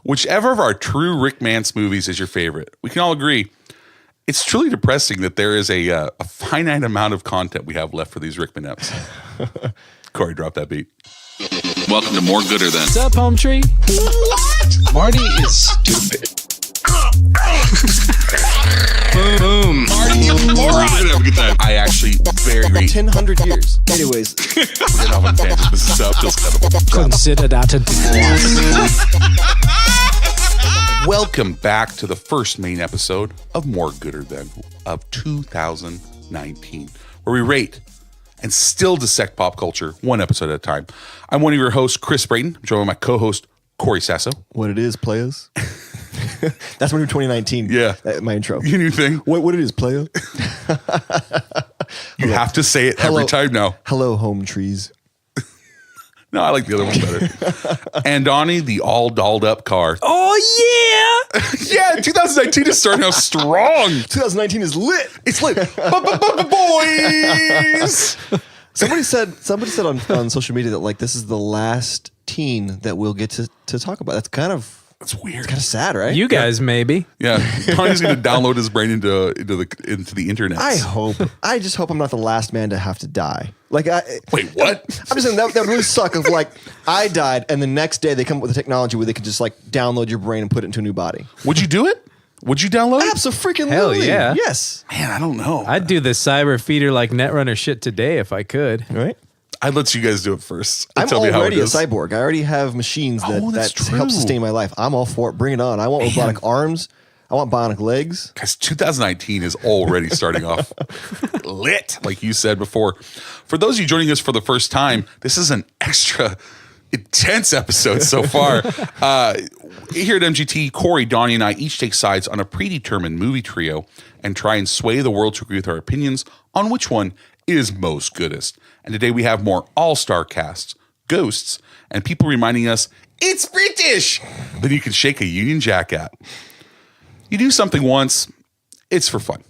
Whichever of our true Rickmance movies is your favorite, we can all agree it's truly depressing that there is a finite amount of content we have left for these Rickman eps. Corey, drop that beat. Welcome to More Gooder Than. What's up, home tree? What? Marty is stupid. Boom. Marty, you moron. Have a good time. I actually very 1,000 years. Anyways. We're getting off on tangents. This is feels kind of Consider that a Welcome back to the first main episode of More Gooder Than of 2019, where we rate and still dissect pop culture one episode at a time. I'm one of your hosts, Chris Brayton. I'm joined by my co-host, Corey Sasso. What it is, players. That's my new 2019. Yeah. My intro. Your new thing. What it is, player. You have to say it every time now. Hello, home trees. No, I like the other one better. And Donnie, the all dolled up car. Oh, yeah. Yeah, 2019 is starting out strong. 2019 is lit. It's lit. Boys. Somebody said on social media that like this is the last teen that we'll get to talk about. That's weird. It's kind of sad, right? You guys, maybe. Yeah, Donnie's going to download his brain into the internet. I just hope I'm not the last man to have to die. Wait, what? I'm just saying that would really suck if like I died and the next day they come up with a technology where they could just like download your brain and put it into a new body. Would you do it? Would you download it? Absolutely. Hell yeah. Yes. Man, I don't know. I'd do the cyber feeder like Netrunner shit today if I could. Right? I'd let you guys do it first. I'm Tell me how it already a is. cyborg. I already have machines that help sustain my life. I'm all for it. Bring it on. I want robotic arms. I want bionic legs. Because 2019 is already starting off lit, like you said before. For those of you joining us for the first time, this is an extra intense episode so far. Here at MGT, Corey, Donnie, and I each take sides on a predetermined movie trio and try and sway the world to agree with our opinions on which one is most goodest. And today we have more all-star casts, ghosts, and people reminding us it's British than you can shake a Union Jack at. You do something once, it's for fun.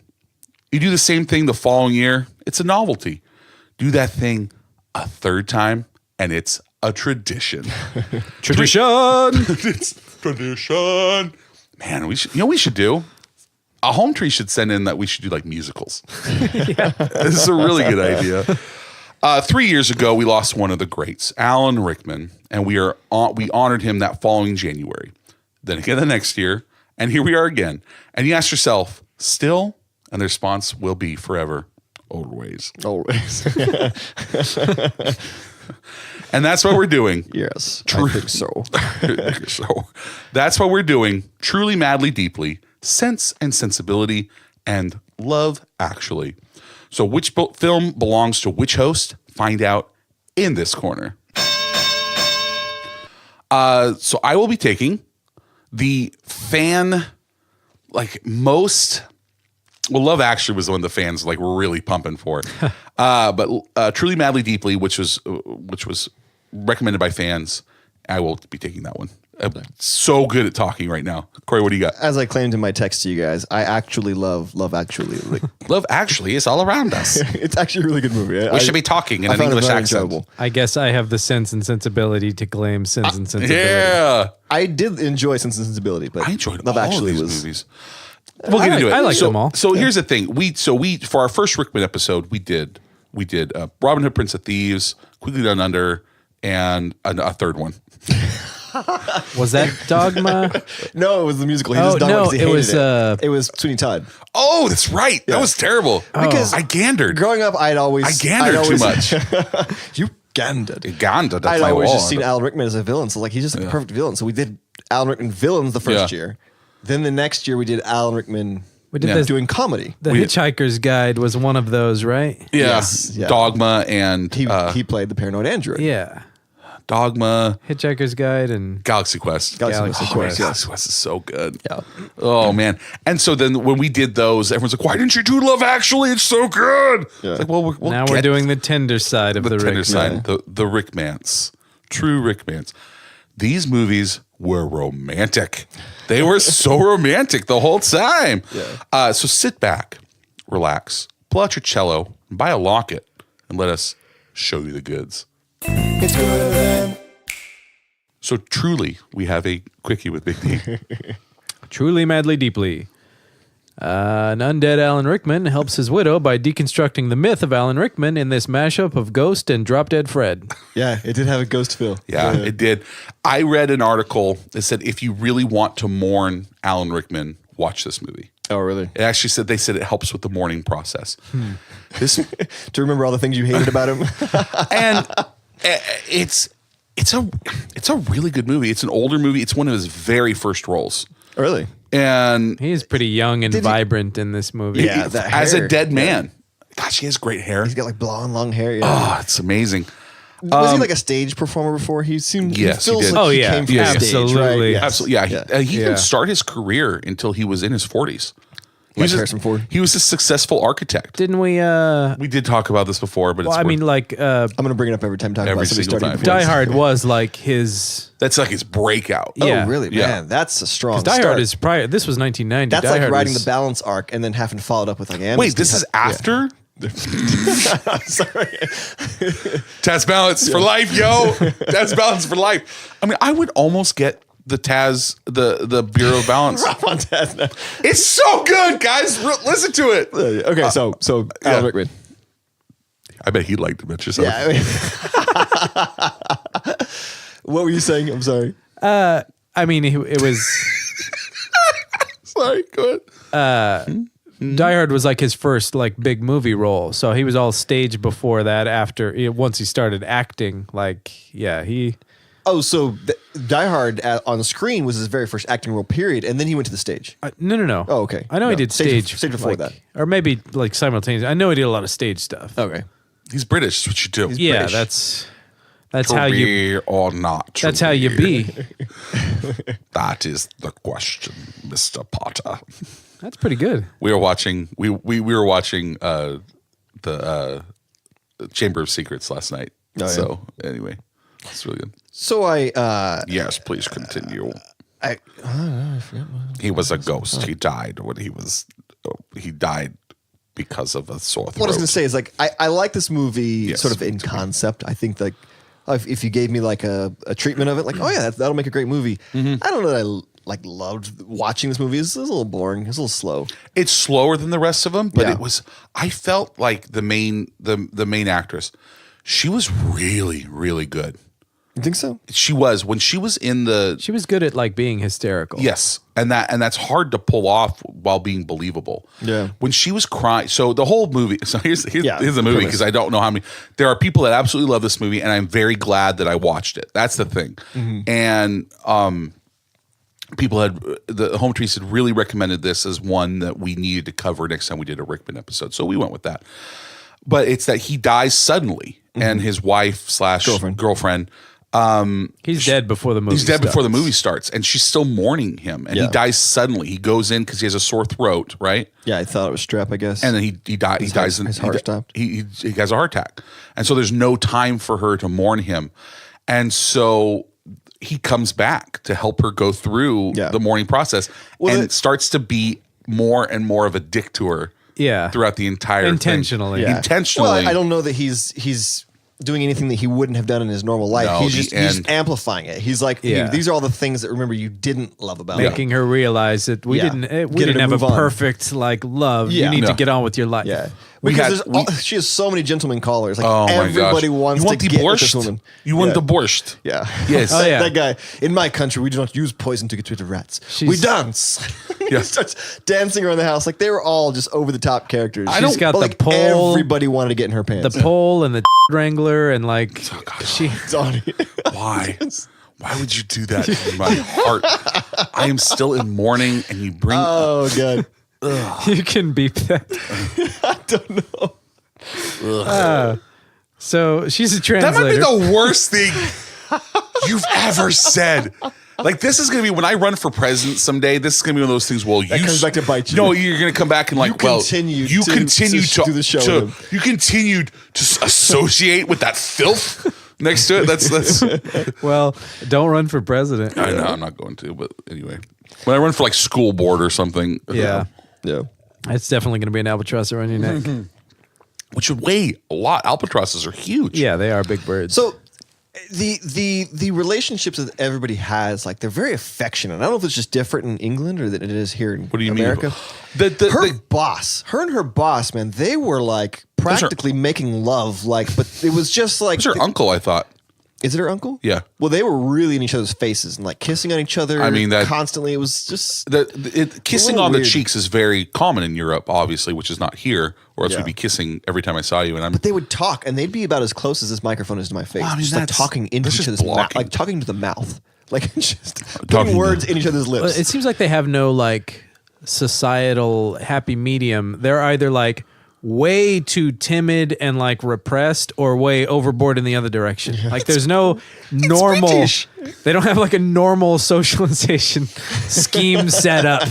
You do the same thing the following year, it's a novelty. Do that thing a third time, and it's a tradition. Tradition. It's tradition. Man, we should do? A home tree should send in that we should do like musicals. Yeah. This is a really good idea. 3 years ago, we lost one of the greats, Alan Rickman, and we honored him that following January. Then again the next year, and here we are again. And you ask yourself, still? And the response will be forever, always. Always. And that's what we're doing. Yes, I think so. So that's what we're doing. Truly, madly, deeply. Sense and Sensibility, and Love Actually. So which film belongs to which host? Find out in this corner. So I will be taking the fan, Love Actually was the one the fans were really pumping for. But Truly, Madly, Deeply, which was recommended by fans, I will be taking that one. I'm so good at talking right now. Corey, what do you got? As I claimed in my text to you guys, I actually love Actually. Love Actually is all around us. It's actually a really good movie. We should be talking in an English accent. Enjoyable. I guess I have the Sense and Sensibility to claim Sense and Sensibility. Yeah. I did enjoy Sense and Sensibility, but I enjoyed Love all Actually of these was movies. We'll get into it. I like them all. So here's the thing. We for our first Rickman episode, we did Robin Hood, Prince of Thieves, Quickly Done Under, and a third one. Was that Dogma? No, it was the musical. He just Dogma because he hated it. It was Sweeney Todd. Oh, that's right. Yeah. That was terrible. Because I gandered. Growing up, I gandered too much. You gandered. Gandered. I'd always just seen Alan Rickman as a villain, so he's just a perfect villain. So we did Alan Rickman villains the first year. Then the next year we did Alan Rickman. We did doing comedy. The Hitchhiker's Guide was one of those, right? Yeah. Yes, yeah. Dogma and he played the paranoid android. Yeah. Dogma, Hitchhiker's Guide, and Galaxy Quest. Galaxy Quest, Galaxy Quest is so good. Yeah. Oh man! And so then when we did those, everyone's like, "Why didn't you do Love Actually? It's so good." Yeah. It's like, well, we're doing the tender side of the tender Rick. side, the Rickmance, true Rickmance. These movies were romantic. They were so romantic the whole time. Yeah. So sit back, relax, pull out your cello, and buy a locket, and let us show you the goods. It's good. So truly, we have a quickie with Big D. Truly, madly, deeply. An undead Alan Rickman helps his widow by deconstructing the myth of Alan Rickman in this mashup of Ghost and Drop Dead Fred. Yeah, it did have a ghost feel. Yeah, it did. I read an article that said if you really want to mourn Alan Rickman, watch this movie. Oh, really? It actually said it helps with the mourning process. This To remember all the things you hated about him. and it's a really good movie. It's an older movie. It's one of his very first roles. Really? And He is pretty young and vibrant in this movie. Yeah, that as hair. a dead man. Gosh, he has great hair. He's got like blonde, long hair. Yeah. Oh, it's amazing. Was he like a stage performer before? He seemed. Yes, he feels did. like Oh, he yeah. came from Yeah, stage, absolutely. Right? Yes. Absolutely. Yeah. Yeah. He Yeah. didn't start his career until he was in his 40s. He Like was Harrison Ford. He was a successful architect. Didn't we? We did talk about this before, but Well, it's I mean, worth- like, I'm going to bring it up every time talking Every about somebody single starting time. before. Die Hard was like his. that's like his breakout. Yeah. Oh, really? Yeah. Man, that's a strong Die Hard start. is prior. This was 1990. That's Die like Hard riding was- the balance arc and then having to follow it up with like Amnesty. Wait, this is after? Sorry. Taz balance for life, yo. Taz balance for life. I mean, I would almost get the Taz, the Bureau of Balance. Rob Montez now. It's so good, guys. Listen to it. Okay, so Alan Rickman. I bet he liked it. Yourself. Yeah. I mean, what were you saying? I'm sorry. I mean, it was. Sorry, go ahead. Die Hard was like his first like big movie role, so he was all staged before that. After once he started acting, like he. Oh, so Die Hard on the screen was his very first acting role, period, and then he went to the stage. No. Oh, okay. I know he No, did stage stage before like- that. or maybe like simultaneously. I know he did a lot of stage stuff. Okay. He's British. That's what you do. Yeah, British. that's To how you. be or not. to That's how you be. That is the question, Mr. Potter. That's pretty good. We were watching. We were watching the Chamber of Secrets last night. Oh, yeah. So anyway, it's really good. So Yes, please continue. I He was a ghost. He died when he was. He died because of a sore throat. what I was going to say is like I like this movie Yes, sort of in concept. I think like if you gave me like a treatment of it, like oh yeah, that'll make a great movie. Mm-hmm. I don't know that I like loved watching this movie. It's a little boring. It's a little slow. It's slower than the rest of them, but Yeah. it was. I felt like the main actress. She was really, really good. You think so? She was when she was in the. She was good at like being hysterical. Yes, and that's hard to pull off while being believable. Yeah. When she was crying, so the whole movie. So here's Yeah, the movie premise. because I don't know how many. There are people that absolutely love this movie, and I'm very glad that I watched it. That's the thing. Mm-hmm. And people the Home Trees had really recommended this as one that we needed to cover next time we did a Rickman episode, so we went with that. But it's that he dies suddenly, and his wife / girlfriend. He's dead before the movie. He's dead before the starts. movie starts, and she's still mourning him. And he Yeah. dies suddenly. He goes in because he has a sore throat, right? Yeah, I thought it was strep. I guess. And then he dies. He dies. His heart stopped. He has a heart attack, and so there's no time for her to mourn him, and so he comes back to help her go through Yeah. the mourning process, Well, and it- starts to be more and more of a dick to her. Yeah. Throughout the entire thing. Intentionally. Yeah. Intentionally. Well, I don't know that he's doing anything that he wouldn't have done in his normal life. No, he's the just end. amplifying it. He's like, Yeah. these are all the things that remember you didn't love about me. Making her realize that we Yeah. didn't Get her didn't to have a move on. perfect like love. Yeah. You need No. to get on with your life. Yeah. We Because had- there's she has so many gentleman callers. Like Oh my everybody gosh. wants You want to the get with this borscht? woman. You want yeah. the borscht? Yeah. Yes. Oh, yeah. That guy. In my country, we do not use poison to get rid of rats. We She's- dance. Yeah. He starts dancing around the house. Like they were all just over the top characters. She's got But, the like, pole, everybody wanted to get in her pants. the pole, and the wrangler, and like she. Donnie. Why? Why would you do that in my heart? I am still in mourning, and you bring. Oh god. You can beep that. I don't know. So she's a that translator. might be the worst thing you've ever said. Like this is gonna be when I run for president someday. This is gonna be one of those things. Well, you comes back to bite you. No, you're gonna come back and like, You well, continued you to- continued to do the show to- with you continued to associate with that filth next to it. That's. Well, don't run for president. I know I'm not going to, but anyway, when I run for like school board or something, Yeah, Yeah. it's definitely going to be an albatross around your neck. which would weigh a lot. Albatrosses are huge. Yeah, they are big birds. So the relationships that everybody has, like they're very affectionate. I don't know if it's just different in England or that it is here in What do you America. mean? Her and her boss, man, they were like practically making love. Like, but it was just like It's her uncle, I thought. Is it her uncle? Yeah. Well, they were really in each other's faces and like kissing on each other. I mean, that constantly. It was just kissing on the weird. cheeks is very common in Europe, obviously, which is not here. Or else we'd be kissing every time I saw you. And But they would talk, and they'd be about as close as this microphone is to my face. Well, I mean, just like that's- talking into that's each just other's mouth, blocking. like talking to the mouth, like just Talking putting to- words in each other's lips. It seems like they have no like societal happy medium. They're either like way too timid and like repressed or way overboard in the other direction. Like there's no normal, British. they don't have like a normal socialization scheme set up.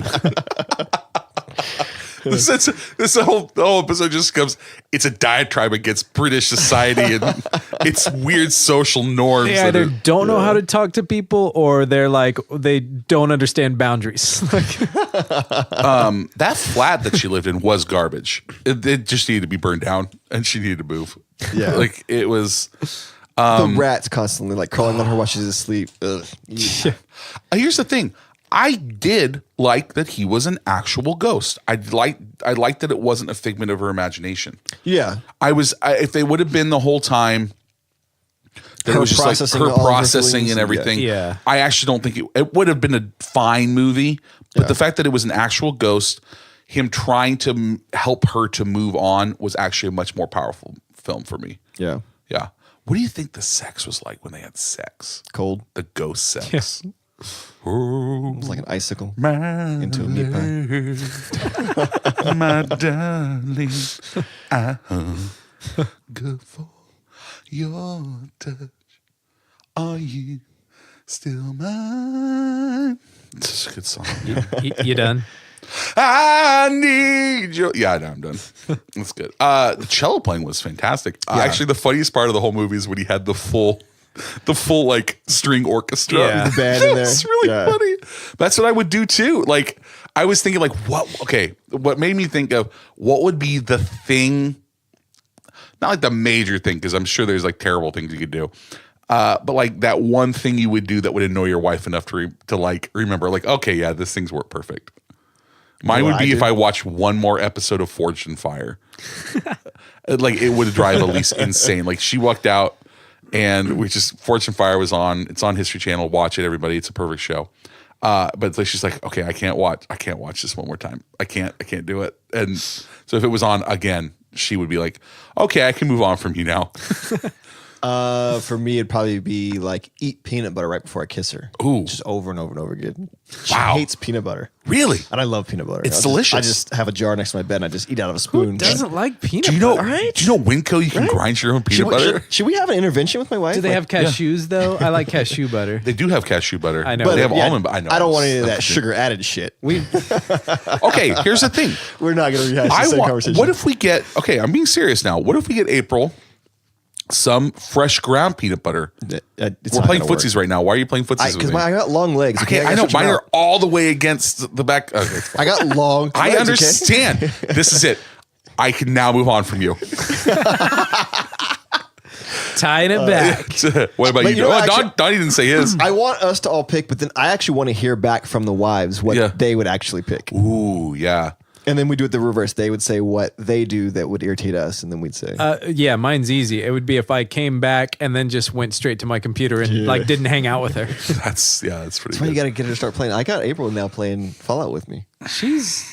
This whole episode just comes. It's a diatribe against British society and its weird social norms. They that either are- don't know how to talk to people or they're like, they don't understand boundaries. that flat that she lived in was garbage. It just needed to be burned down, and she needed to move. Yeah. like it was. the rats constantly like crawling on her while she's asleep. Ugh. Here's the thing. I did like that he was an actual ghost. I liked that it wasn't a figment of her imagination. Yeah. If they would have been the whole time that Her it was just like processing her all of her processing feelings, and everything. Yeah. I actually don't think it would have been a fine movie, but the fact that it was an actual ghost, him trying to help her to move on was actually a much more powerful film for me. Yeah. Yeah. What do you think the sex was like when they had sex? Cold. The ghost sex. Yes. Oh, It was like an icicle my into a meat pie. my darling, I hunger for your touch. Are you still mine? It's a good song. You done? I need you. Yeah, I know, I'm done. That's good. The cello playing was fantastic. Actually, the funniest part of the whole movie is when he had the full like string orchestra. Yeah. The band in there. It's really Yeah. funny. That's what I would do too. Like I was thinking like what made me think of what would be the thing, not like the major thing, because I'm sure there's like terrible things you could do. But like that one thing you would do that would annoy your wife enough to like remember, like, okay, yeah, this thing's work perfect. Mine would be if I watched one more episode of Forged in Fire. Like it would drive Elise insane. Like she walked out and Forged in Fire was on. It's on History Channel. Watch it, everybody. It's a perfect show. But like she's like, okay, I can't watch this one more time. I can't do it. And so if it was on again, she would be like, okay, I can move on from you now. For me, it'd probably be like eat peanut butter right before I kiss her. Ooh. Just over and over and over again. She Wow. hates peanut butter. Really? And I love peanut butter. It's I delicious. just have a jar next to my bed and I just eat out of a spoon. Who doesn't like peanut Do you know? butter? Right? Do you know Winco? You can Right? grind your own Should peanut we, butter. should we have an intervention with my wife? Do they Like, have cashews though? I like cashew butter. They do have cashew butter. I know. But they But, have almond. I know. I don't want any of that sugar added shit. Okay, here's the thing. We're not going to rehash the same conversation. What if we get? Okay, I'm being serious now. What if we get April some fresh ground peanut butter? We're playing footsies right now. Why are you playing footsies with Because me? I got long legs. Okay, gotta I know stretch them mine out. are all the way against the back. Okay, it's fine. I got long. I legs, okay? understand. This is it. I can now move on from you. Tying it back. What about But you? you know, Don didn't say his. I want us to all pick, but then I actually want to hear back from the wives what Yeah. they would actually pick. Ooh, yeah. And then we do it the reverse. They would say what they do that would irritate us, and then we'd say, Yeah, mine's easy. It would be if I came back and then just went straight to my computer and like didn't hang out with her. That's pretty "That's why good. you got to get her to start playing." I got April now playing Fallout with me. She's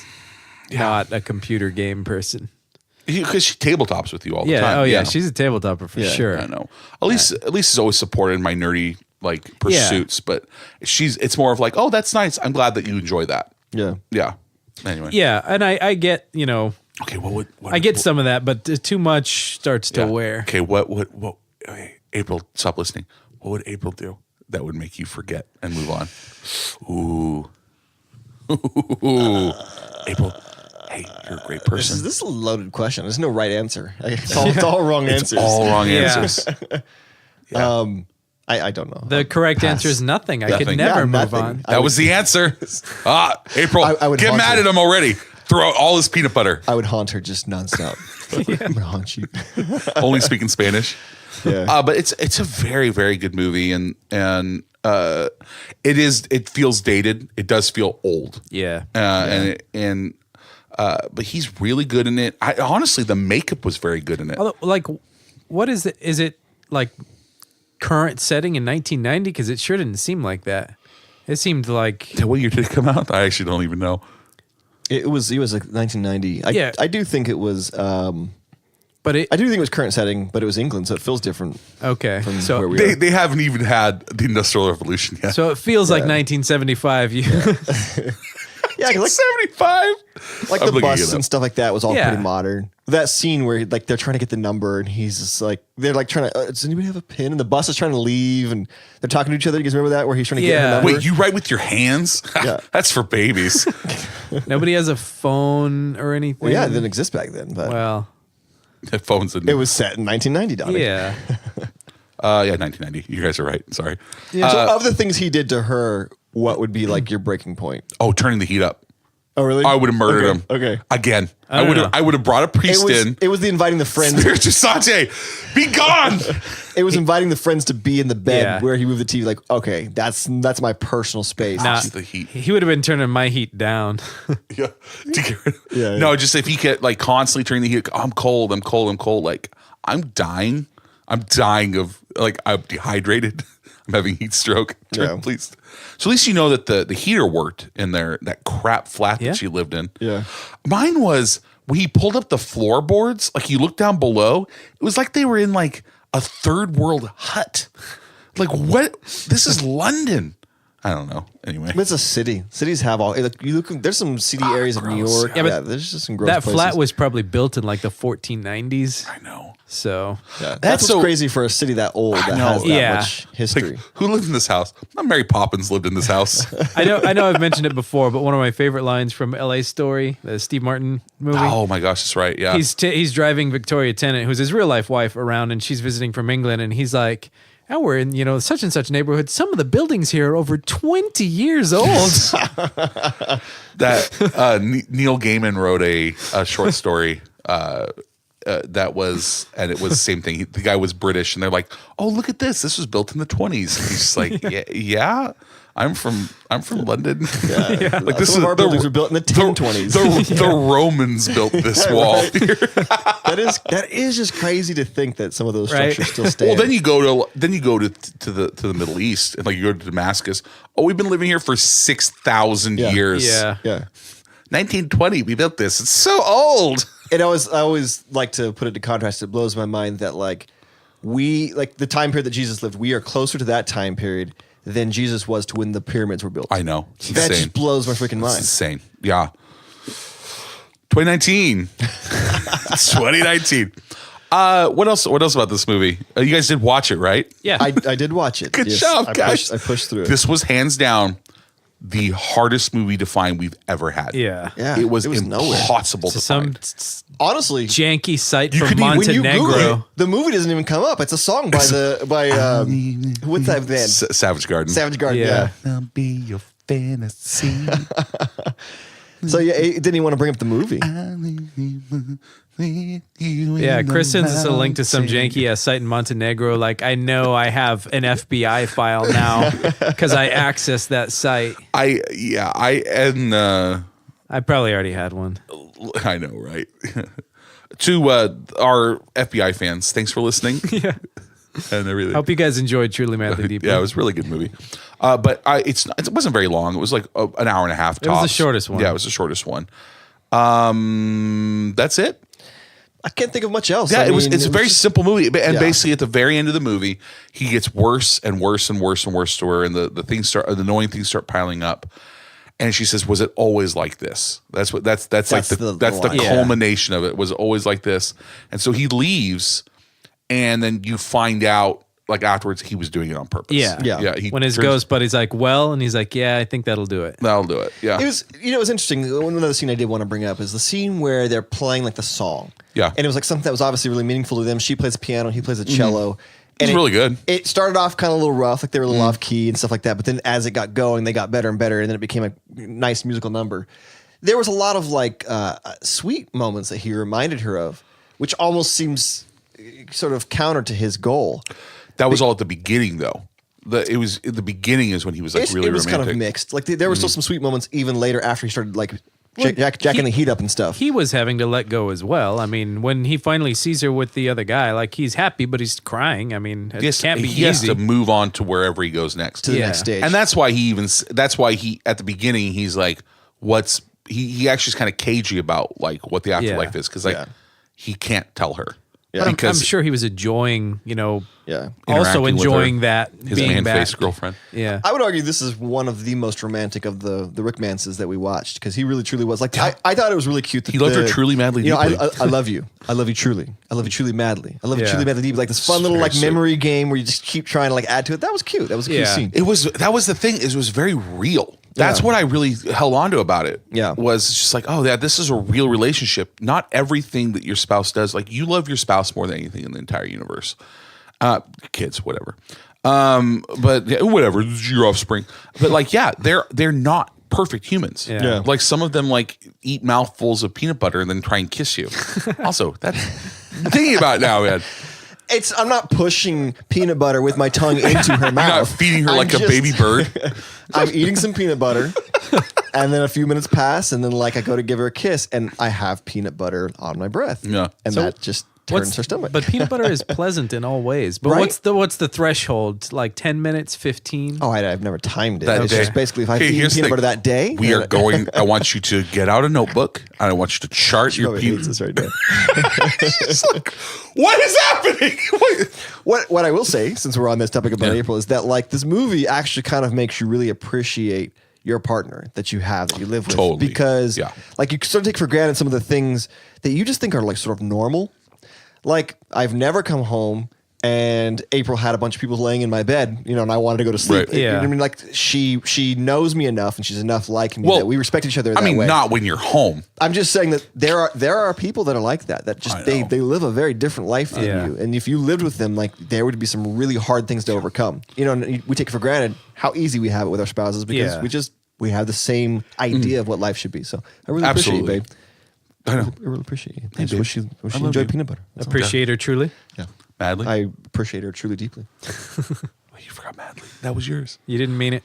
not a computer game person. Because she tabletops with you all the Yeah. time. Oh yeah, she's a tabletopper for Yeah. sure. I know. Elise is always supported my nerdy like pursuits, but it's more of like, oh, that's nice. I'm glad that you enjoy that. Yeah. Yeah. Anyway. Yeah, and I get, you know, Okay. What I get some of that, but too much starts to wear. Okay. What? Okay, April, stop listening. What would April do that would make you forget and move on? Ooh. April. Hey, you're a great person. This is a loaded question. There's no right answer. It's all wrong answers. All wrong Yeah. answers. I don't know. The correct Pass. answer is nothing. I Nothing. could never Yeah, move nothing. on. That was the answer. April, I would get haunt mad her. at him already. Throw out all his peanut butter. I would haunt her just nonstop. I'm gonna haunt you. Only speaking Spanish. Yeah. But it's a very, very good movie, and it feels dated. It does feel old. Yeah. But he's really good in it. Honestly, the makeup was very good in it. Although, like, what is it? Is it like current setting in 1990? Because it sure didn't seem like that. It seemed like What year did it come out? I actually don't even know. It was like 1990. I do think it was. but it I do think it was current setting, but it was England, so it feels different. okay. From So where we are. They haven't even had the Industrial Revolution yet. so it feels like 1975. Yeah, like 75. like I'm the looking bus it up. and stuff like that was all Yeah. pretty modern. That scene where like they're trying to get the number and he's just like they're like trying to. Does anybody have a pin? And the bus is trying to leave and they're talking to each other. You guys remember that where he's trying to get her Yeah. number? Wait, you write with your hands? Yeah. That's for babies. Nobody has a phone or anything. Well, yeah, it didn't exist back then, but Well, Phones. it was set in 1990. Donnie. yeah. 1990. You guys are right. Sorry. So of the things he did to her, what would be like your breaking point? Oh, turning the heat up. Oh, really? I would have murdered him. Okay. Again. I don't know. I would have brought a priest in. It was the inviting the friends. Spiritual Sante, be gone. It was inviting the friends to be in the bed Yeah. where he moved the TV. Like, okay, that's my personal space. Nah, the heat. he would have been turning my heat down. Yeah. To get rid of- Yeah, No, yeah. just if he kept like constantly turning the heat. I'm cold. I'm cold. I'm cold. Like I'm dying. I'm dying of like I'm dehydrated. I'm having heat stroke. Yeah. Please. So at least you know that the heater worked in there, that crap flat Yeah. that she lived in. Yeah. Mine was when he pulled up the floorboards, like you look down below, it was like they were in like a third world hut. Like what? This is London. I don't know. Anyway. But it's a city. Cities have all. Like, you look. There's some city areas of New gross. York. Yeah, Yeah, but there's just some gross That places. flat was probably built in like the 1490s. I know. So Yeah, That's that's what's so- crazy for a city that old that know. has that Yeah. much history. Like, who lived in this house? Not Mary Poppins lived in this house. I know I've mentioned it before, but one of my favorite lines from LA Story, the Steve Martin movie. Oh my gosh, that's right. Yeah. He's driving Victoria Tennant, who's his real life wife, around, and she's visiting from England, and he's like, "Oh, we're in such and such neighborhood. Some of the buildings here are over 20 years old." That Neil Gaiman wrote a short story that was, and it was the same thing. The guy was British, and they're like, "Oh, look at this! This was built in the 20s." And he's just like, "Yeah, I'm from London. Yeah. Like Some of our buildings were built in the 1020s. The Romans built this wall." That is just crazy to think that some of those Right. structures still stand. Well, then you go to the Middle East, and like you go to Damascus. Oh, we've been living here for 6,000 Yeah. years. Yeah. yeah. 1920, we built this. It's so old. And I always like to put it to contrast. It blows my mind that like the time period that Jesus lived, we are closer to that time period than Jesus was to when the pyramids were built. I know. It's That insane. just blows my freaking It's mind. insane. Yeah. 2019. It's 2019. What else about this movie? You guys did watch it, right? Yeah. I did watch it. Good Yes. job, I guys. I pushed through it. This was hands down the hardest movie to find we've ever had. yeah. Yeah. It was nowhere. impossible to Some find. Honestly, janky site You from could even- when you Google Montenegro. it, the movie doesn't even come up. It's a song by what's that band? Savage Garden. Savage Garden. Yeah. Yeah. I'll be your fantasy. So yeah, it didn't even want to bring up the movie. Yeah, Chris sends us a link to some janky ass site in Montenegro. Like, I know I have an FBI file now because I accessed that site. I I probably already had one. know, right? To our FBI fans, thanks for listening. Yeah. And everything. Hope you guys enjoyed Truly Madly Deeply. Yeah, it was a really good movie. But it wasn't very long. It was like an hour and a half. It was the tops. shortest one. Yeah, it was the shortest one. That's it. I can't think of much else. Yeah, I mean, it's a very just- simple movie, and Yeah. basically at the very end of the movie, he gets worse and worse and worse and worse to her, and the annoying things start piling up. And she says, "Was it always like this?" That's like the line. Yeah. culmination of it. Was it always like this? And so he leaves, and then you find out like afterwards he was doing it on purpose. Yeah. Yeah. He When his turns- ghost buddy's like, well, and he's like, yeah, I think that'll do it. that'll do it. Yeah, It was, it was interesting. Another scene I did want to bring up is the scene where they're playing like the song. Yeah. And it was like something that was obviously really meaningful to them. She plays the piano, he plays the cello. And was really good. It started off kind of a little rough, like they were a little off key and stuff like that. But then as it got going, they got better and better, and then it became a nice musical number. There was a lot of like sweet moments that he reminded her of. which almost seems sort of counter to his goal. That was all at the beginning, though. It was the beginning is when he was like really it was romantic. kind of mixed. Like there were still some sweet moments even later after he started like jacking the heat up and stuff. He was having to let go as well. I mean, when he finally sees her with the other guy, like he's happy, but he's crying. I mean, it can't be he has easy. to move on to wherever he goes next. to the next stage. And that's why he at the beginning he's like, he actually is kind of cagey about like what the afterlife is because like he can't tell her. Yeah. But I'm sure he was enjoying, also Interacting with enjoying her, that his being man-faced back. girlfriend. Yeah. I would argue this is one of the most romantic of the Rickmances that we watched because he really truly was like I thought it was really cute. That He loved her truly, madly, deeply. I love you. I love you truly. I love you truly, madly. I love you Yeah. truly, madly, deeply. Like this fun little like memory game where you just keep trying to like add to it. That was cute. That was a cute scene. That was the thing. It was very real. That's what I really held on to about it. Yeah. Was just like, oh, yeah, this is a real relationship. Not everything that your spouse does. Like you love your spouse more than anything in the entire universe. Kids, whatever. But yeah, whatever, it's your offspring. But like, yeah, they're not perfect humans. Yeah. Like some of them like eat mouthfuls of peanut butter and then try and kiss you. Also, that's thinking about it now, man. I'm not pushing peanut butter with my tongue into her mouth. You're not feeding her like a just- baby bird. I'm eating some peanut butter, and then a few minutes pass, and then like I go to give her a kiss, and I have peanut butter on my breath. Yeah. and So that just turns her stomach. But peanut butter is pleasant in all ways. But Right? what's the threshold? Like 10 minutes, 15? Oh, I've never timed it. That It's day. just basically if I've Hey, eaten here's the peanut thing. butter that day. We are going. I want you to get out a notebook and I want you to chart She your probably peanut. hates this right now. It's like, what is happening? What I will say, since we're on this topic about April, is that like this movie actually kind of makes you really appreciate your partner that you have, that you live with. Totally. Because Yeah. like you sort of take for granted some of the things that you just think are like sort of normal. Like I've never come home and April had a bunch of people laying in my bed, and I wanted to go to sleep. Right. You know Yeah. what I mean, like she knows me enough and she's enough like me Well, that we respect each other in I that mean, way. not when you're home. I'm just saying that there are people that are like that just I they know. live a very different life than Yeah. you, and if you lived with them, like there would be some really hard things to overcome. And we take for granted how easy we have it with our spouses because Yeah. we have the same idea of what life should be. So I really appreciate you, Absolutely. babe. I know. I really appreciate you. I just babe. wish you I love enjoyed you. peanut butter. That's all. Appreciate her truly. Yeah. Madly. I appreciate her truly deeply. Oh, you forgot Madly. That was yours. You didn't mean it.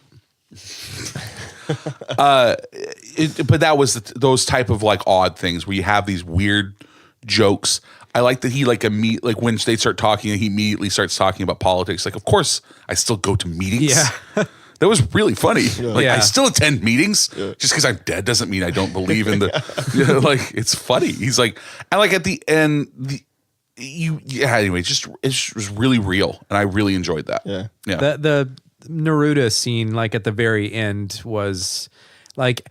But that was those type of like odd things where you have these weird jokes. I like that he like when they start talking, he immediately starts talking about politics. Like, of course, I still go to meetings. Yeah. That was really funny. Like, Yeah. I still attend meetings. Just because I'm dead doesn't mean I don't believe in the. Like, it's funny. He's like, and like at the end, anyway, it was really real, and I really enjoyed that. Yeah. The Neruda scene, like at the very end, was like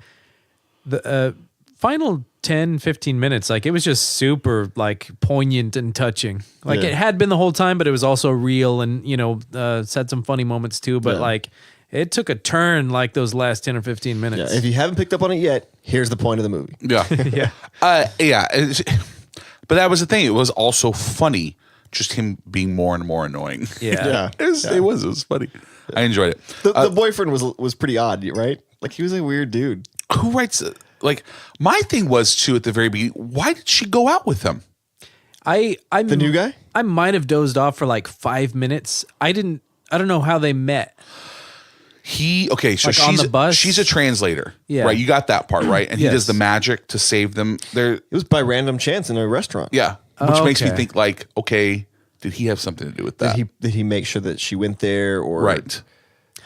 the final 10, 15 minutes. Like it was just super like poignant and touching. Like it had been the whole time, but it was also real and had some funny moments too. But like it took a turn like those last 10 or 15 minutes. Yeah. If you haven't picked up on it yet, here's the point of the movie. Yeah. Yeah. But that was the thing. It was also funny, just him being more and more annoying. Yeah. It was funny. I enjoyed it. The boyfriend was pretty odd, right? Like he was a weird dude. Who writes it? Like my thing was too at the very beginning. Why did she go out with him? I'm The new guy? I might have dozed off for like 5 minutes. I don't know how they met. So Like on she's the bus? she's a translator, Yeah. right? You got that part right, and he Yes. does the magic to save them. There, It was by random chance in a restaurant. yeah, which makes me Okay. think like, okay, did he have something to do with that? Did he make sure that she went there or Right,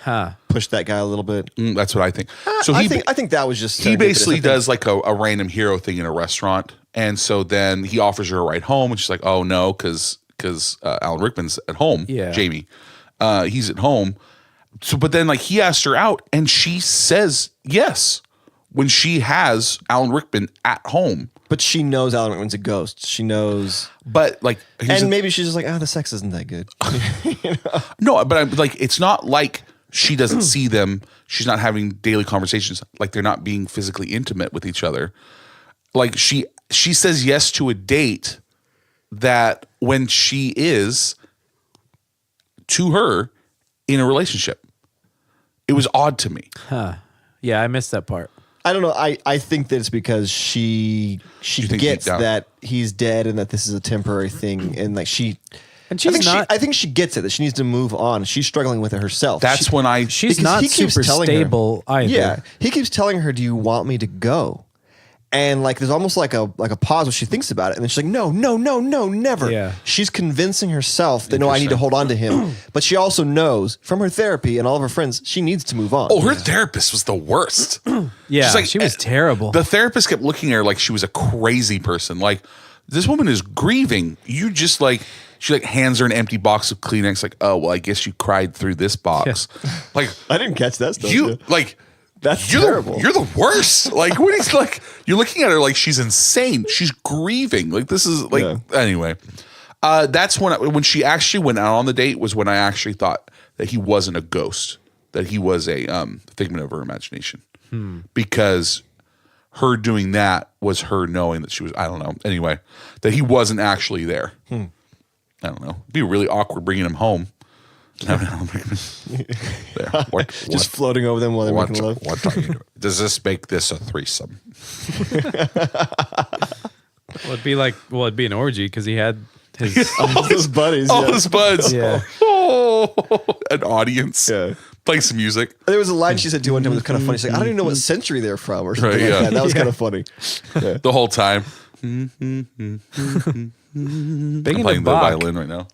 Huh. push that guy a little bit? that's what I think. So I think that was just he serendipitous. basically I think- does like a random hero thing in a restaurant, and so then he offers her a ride home, and she's like, "Oh no," because Alan Rickman's at home. Yeah. Jamie, he's at home. So, but then like he asked her out, and she says yes when she has Alan Rickman at home. But she knows Alan Rickman's a ghost. She knows, But like, and maybe she's just like, the sex isn't that good. no, but I'm like, it's not like she doesn't see them. She's not having daily conversations. Like they're not being physically intimate with each other. Like she says yes to a date that when she is to her in a relationship, it was odd to me. Yeah, I missed that part. I don't know. I think that it's because she think gets deep down- that he's dead and that this is a temporary thing, and like she. And she's not. I think she gets it that she needs to move on. She's struggling with it herself. That's when I. She's because not he keeps super telling her- stable either. Yeah, he keeps telling her, "Do you want me to go?" And like, there's almost like a pause where she thinks about it, and then she's like, "No, no, no, no, never." Yeah. She's convincing herself that no, I need to hold on to him, but she also knows from her therapy and all of her friends she needs to move on. Oh, her therapist was the worst. Yeah, She's like- she was terrible. The therapist kept looking at her like she was a crazy person. Like, this woman is grieving. You just like, she like hands her an empty box of Kleenex. Like, oh, well, I guess you cried through this box. Like, I didn't catch that stuff. you yeah. like. That's you're terrible. you're the worst. Like, what is like? You're looking at her like she's insane. She's grieving. Like, this is like. Yeah. Anyway, that's when she actually went out on the date was when I actually thought that he wasn't a ghost, that he was a figment of her imagination, because her doing that was her knowing that she was. I don't know. Anyway, that he wasn't actually there. I don't know. It'd be really awkward bringing him home. There. Just floating over them while they're making love. What are you doing? Does this make this a threesome? Well, it'd be an orgy because he had his. All those buddies. All yeah. his buds. Yeah. Oh, an audience. Yeah. Play some music. There was a line she said to one time that was kind of funny. She's like, I don't even know what century they're from or something Right, like yeah. that. That was kind of funny. Yeah. The whole time. Big I'm in playing the the Bach. violin right now.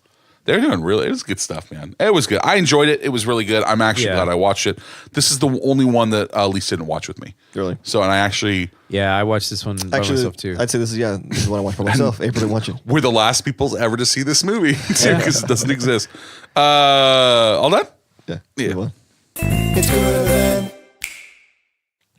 They're doing really, it was good stuff, man. It was good. I enjoyed it. It was really good. I'm actually Yeah. glad I watched it. This is the only one that Lisa didn't watch with me. Really? So, and I actually, Yeah, I watched this one by Actually, myself too. I'd say this is the one I watched by myself. April didn't watch it. we're the last people ever to see this movie too, because it doesn't exist. All done? Yeah. Yeah. Good one. It's good.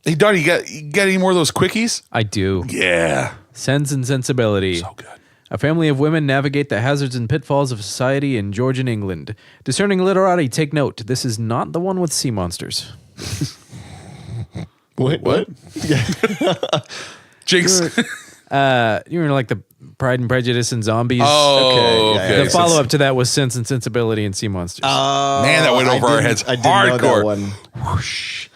Hey, Donnie, you got any more of those quickies? I do. Yeah. Sense and Sensibility. So good. A family of women navigate the hazards and pitfalls of society in Georgian England. Discerning literati, take note. This is not the one with sea monsters. Wait, what? Jinx. You were like the Pride and Prejudice and Zombies. Oh, Okay, okay. The follow up to that was Sense and Sensibility and Sea Monsters. Man, that went over our heads I didn't know that hardcore. one.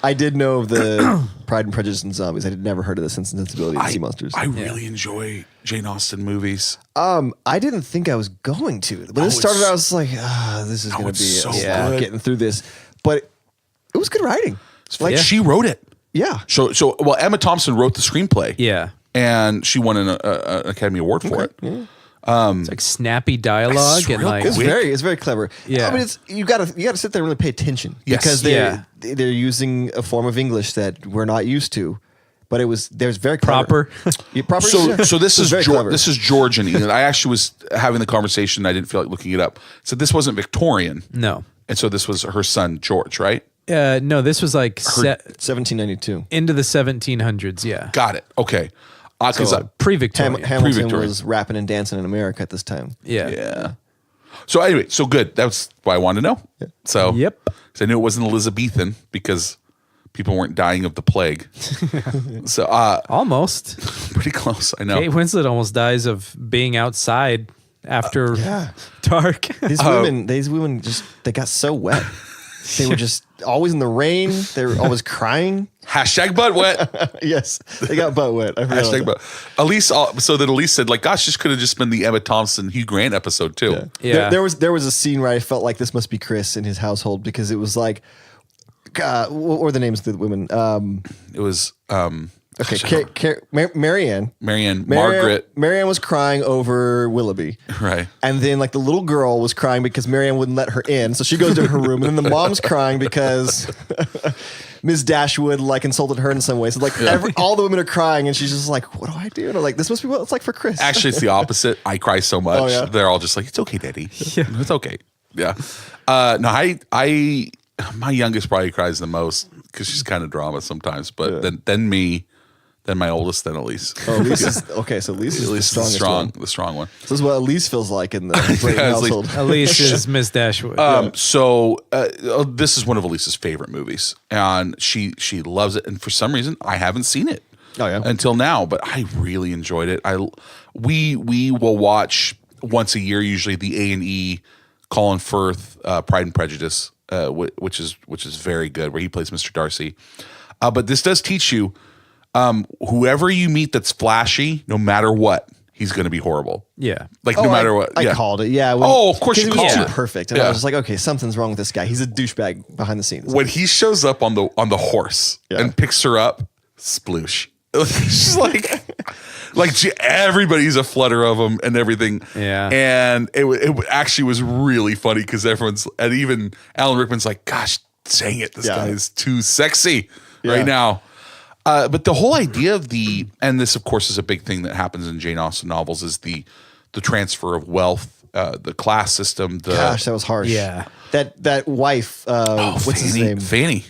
I did know of the Pride and Prejudice and Zombies. I had never heard of the Sense and Sensibility and Sea Monsters. I really enjoy Jane Austen movies. I didn't think I was going to. When it it's- started, I was like, this is going to it's be so slow good. getting through this. But it was good writing. Like, She wrote it. yeah. So well, Emma Thompson wrote the screenplay. yeah. And she won an Academy Award for it. It's like snappy dialogue It's and real like quick. It's very clever. Yeah. I mean, you gotta sit there and really pay attention. Yes. Because Yeah. they're using a form of English that we're not used to. But there's very clever. proper. Yeah, proper. So yeah. this It was is very clever. this is Georgian. And I actually was having the conversation. I didn't feel like looking it up. So this wasn't Victorian. No. And so this was her son George, right? No, this was like 1792. into the 1700s. Yeah. Got it. Okay. Because Pre-Victorian. Hamilton Pre-Victorian. was rapping and dancing in America at this time. yeah. yeah. So anyway, so good. That's why I wanted to know. So Yep. 'cause I knew it wasn't Elizabethan because people weren't dying of the plague. So Almost. pretty close. I know. Kate Winslet almost dies of being outside after dark. These women they got so wet. They were just always in the rain. They were always crying. Hashtag butt wet. Yes, they got butt wet. I forgot Hashtag about butt. Elise. So that Elise said, like, gosh, this could have just been the Emma Thompson, Hugh Grant episode too. that. Yeah. There was a scene where I felt like this must be Chris in his household because it was like, what were the names of the women? It was Okay, Marianne. Margaret. Marianne was crying over Willoughby. Right. And then like the little girl was crying because Marianne wouldn't let her in. So she goes to her room. And then the mom's crying because Ms. Dashwood like insulted her in some way. So like all the women are crying and she's just like, what do I do? And I'm like, this must be what it's like for Chris. Actually, it's the opposite. I cry so much. Oh, yeah? They're all just like, it's okay, Daddy. It's okay. Yeah. No, I my youngest probably cries the most because she's kind of drama sometimes. But then me, then my oldest, then Elise. Oh, Elise is okay. So Elise is the Elise is strongest strong, one. the strong one. This is what Elise feels like in the Brayton Yeah, it's like- household. Elise is Miss Dashwood. So this is one of Elise's favorite movies, and she loves it. And for some reason, I haven't seen it until now, but I really enjoyed it. We will watch once a year, usually the A&E Colin Firth Pride and Prejudice, which is very good, where he plays Mr. Darcy. But this does teach you whoever you meet that's flashy, no matter what, he's going to be horrible. Yeah. Like no matter what. I called it. Yeah. Of course you it was called too it. perfect. And I was just like, okay, something's wrong with this guy. He's a douchebag behind the scenes. When he shows up on the horse and picks her up, sploosh. She's everybody's a flutter of him and everything. Yeah. And it actually was really funny because and even Alan Rickman's like, gosh, dang it, this guy is too sexy right now. But the whole idea of and this of course is a big thing that happens in Jane Austen novels, is the transfer of wealth, the class system. Gosh, that was harsh. Yeah. That wife, what's his name? Fanny.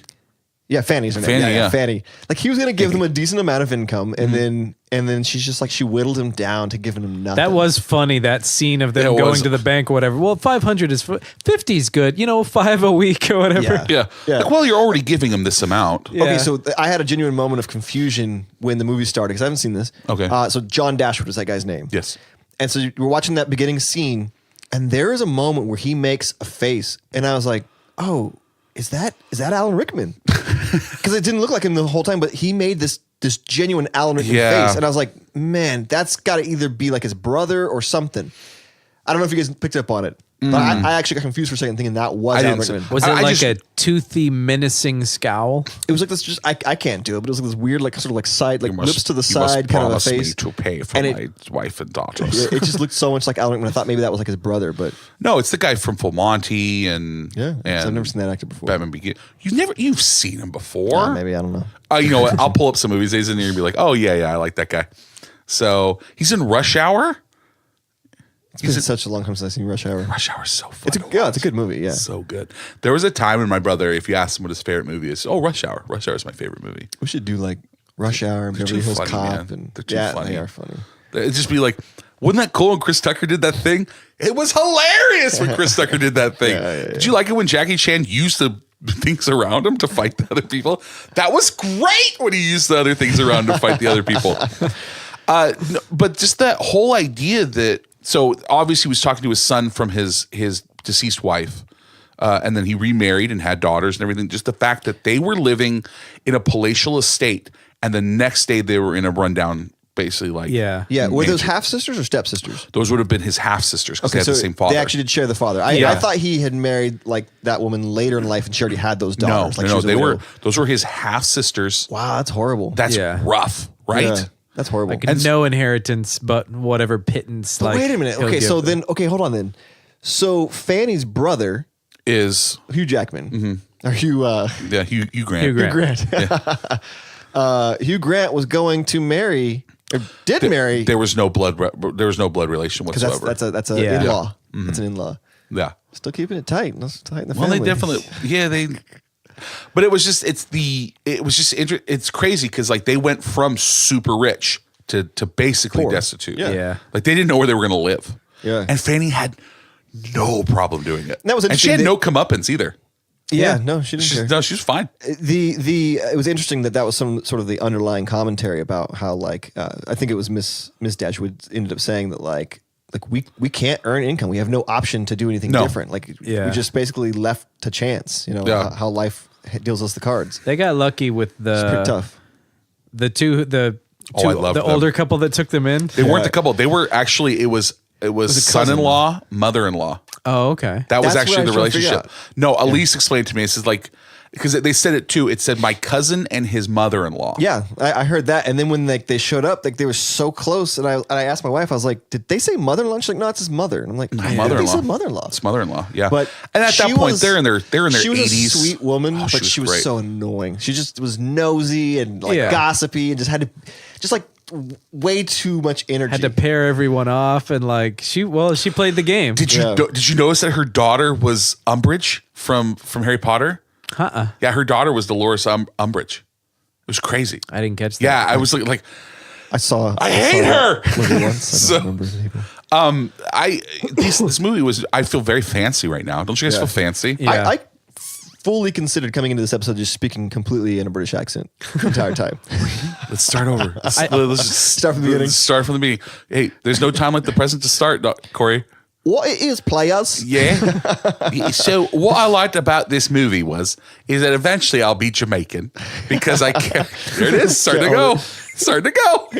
Yeah, Fanny's her name. Fanny, yeah. Fanny. Like he was going to give them a decent amount of income, and then she's just like, she whittled him down to giving him nothing. That was funny, that scene of them going to the bank or whatever. Well, 500 is 50 is good. 5 a week or whatever. Yeah. Like, well, you're already giving him this amount. Yeah. Okay, so I had a genuine moment of confusion when the movie started because I haven't seen this. Okay. So John Dashwood was that guy's name. Yes. And so we're watching that beginning scene, and there is a moment where he makes a face, and I was like, oh, is that Alan Rickman? Because it didn't look like him the whole time, but he made this genuine Alan Rickman face, and I was like, man, that's got to either be like his brother or something. I don't know if you guys picked up on it, but I actually got confused for a second, thinking that was Alan Rickman. Was it a toothy, menacing scowl? It was like this. Just I can't do it, but it was like this weird, like sort of like side, like lips to the You side must kind of a promise me face. to pay for And my wife and daughters. It just looked so much like Alan Rickman. I thought maybe that was like his brother, but No, it's the guy from Full Monty and so I've never seen that actor before. Batman Begins. You've seen him before. Maybe I don't know. You know what? I'll pull up some movies days in here and be like, oh yeah, I like that guy. So he's in Rush Hour. It's been such a long time since I've seen Rush Hour. Rush Hour is so fun. It's a good movie. Yeah. So good. There was a time when my brother, if you asked him what his favorite movie is, Rush Hour. Rush Hour is my favorite movie. We should do like Rush Hour and They're Beverly too Hills funny, Cop. man. And They're too funny. They are funny. It'd just be like, wasn't that cool when Chris Tucker did that thing? It was hilarious when Chris Tucker did that thing. Did you like it when Jackie Chan used the things around him to fight the other people? That was great when he used the other things around to fight the other people. No, but just that whole idea that, so obviously he was talking to his son from his deceased wife, and then he remarried and had daughters and everything. Just the fact that they were living in a palatial estate, and the next day they were in a rundown, basically like Yeah. Yeah. Were those mansion. half sisters or step sisters? Those would have been his half sisters because they had the same father. They actually did share the father. I thought he had married like that woman later in life, and she already had those daughters. Like she was a widow. Those were his half sisters. Wow, that's horrible. That's rough, right? Yeah, that's horrible. Like no inheritance, but whatever pittance. But Like, wait a minute. he'll Okay, give so them. hold on then. So Fanny's brother, Is Hugh Jackman, or Hugh Hugh Grant. Hugh Grant. Hugh Grant was going to marry or did marry There was no blood. There was no blood relation because whatsoever. that's a Yeah. in-law. That's an in-law. Yeah. Still keeping it tight. Let's tighten the Well, family. they definitely. But it was just. It's crazy because like they went from super rich to basically Poor. destitute. Yeah. Like they didn't know where they were going to live. Yeah. And Fanny had no problem doing it. That was and she interesting. had no comeuppance either. Yeah, no, she didn't care. No, she was fine. It was interesting that was some sort of the underlying commentary about how like I think it was Miss Dashwood ended up saying that like we can't earn income. We have no option to do anything different. Like we just basically left to chance. How life deals us the cards. They got lucky with It's pretty tough. the two I loved them. older couple that took them in. They weren't the couple. They were actually. It was son-in-law, mother-in-law. Oh, okay. That was That's actually what the I was trying to relationship. No, Elise explained to me. It says like, because they said it too. It said my cousin and his mother-in-law. Yeah, I heard that. And then when they showed up, like they were so close. And I asked my wife, I was like, "Did they say mother-in-law?" She's like, "No, it's his mother." And I'm like, "I think they said mother-in-law." It's mother-in-law. Yeah, But and at that she point, was- they're in their She was 80s. a sweet woman, Oh, but she was great. so annoying. She just was nosy and like gossipy and just had to way too much energy. Had to pair everyone off and like she played the game. Did you notice that her daughter was Umbridge from Harry Potter? Yeah, her daughter was Dolores Umbridge. It was crazy. I didn't catch that. Yeah, I was like I hate her. movie once. I don't remember the people. This movie was. I feel very fancy right now. Don't you guys feel fancy? Yeah. I fully considered coming into this episode just speaking completely in a British accent the entire time. Let's start over. Let's just Start from the beginning. Start from the beginning. Hey, there's no time like the present to start, Corey. what it is, players. Yeah. So what I liked about this movie is that eventually I'll be Jamaican because I can't. There it is. Starting to go. Starting to go.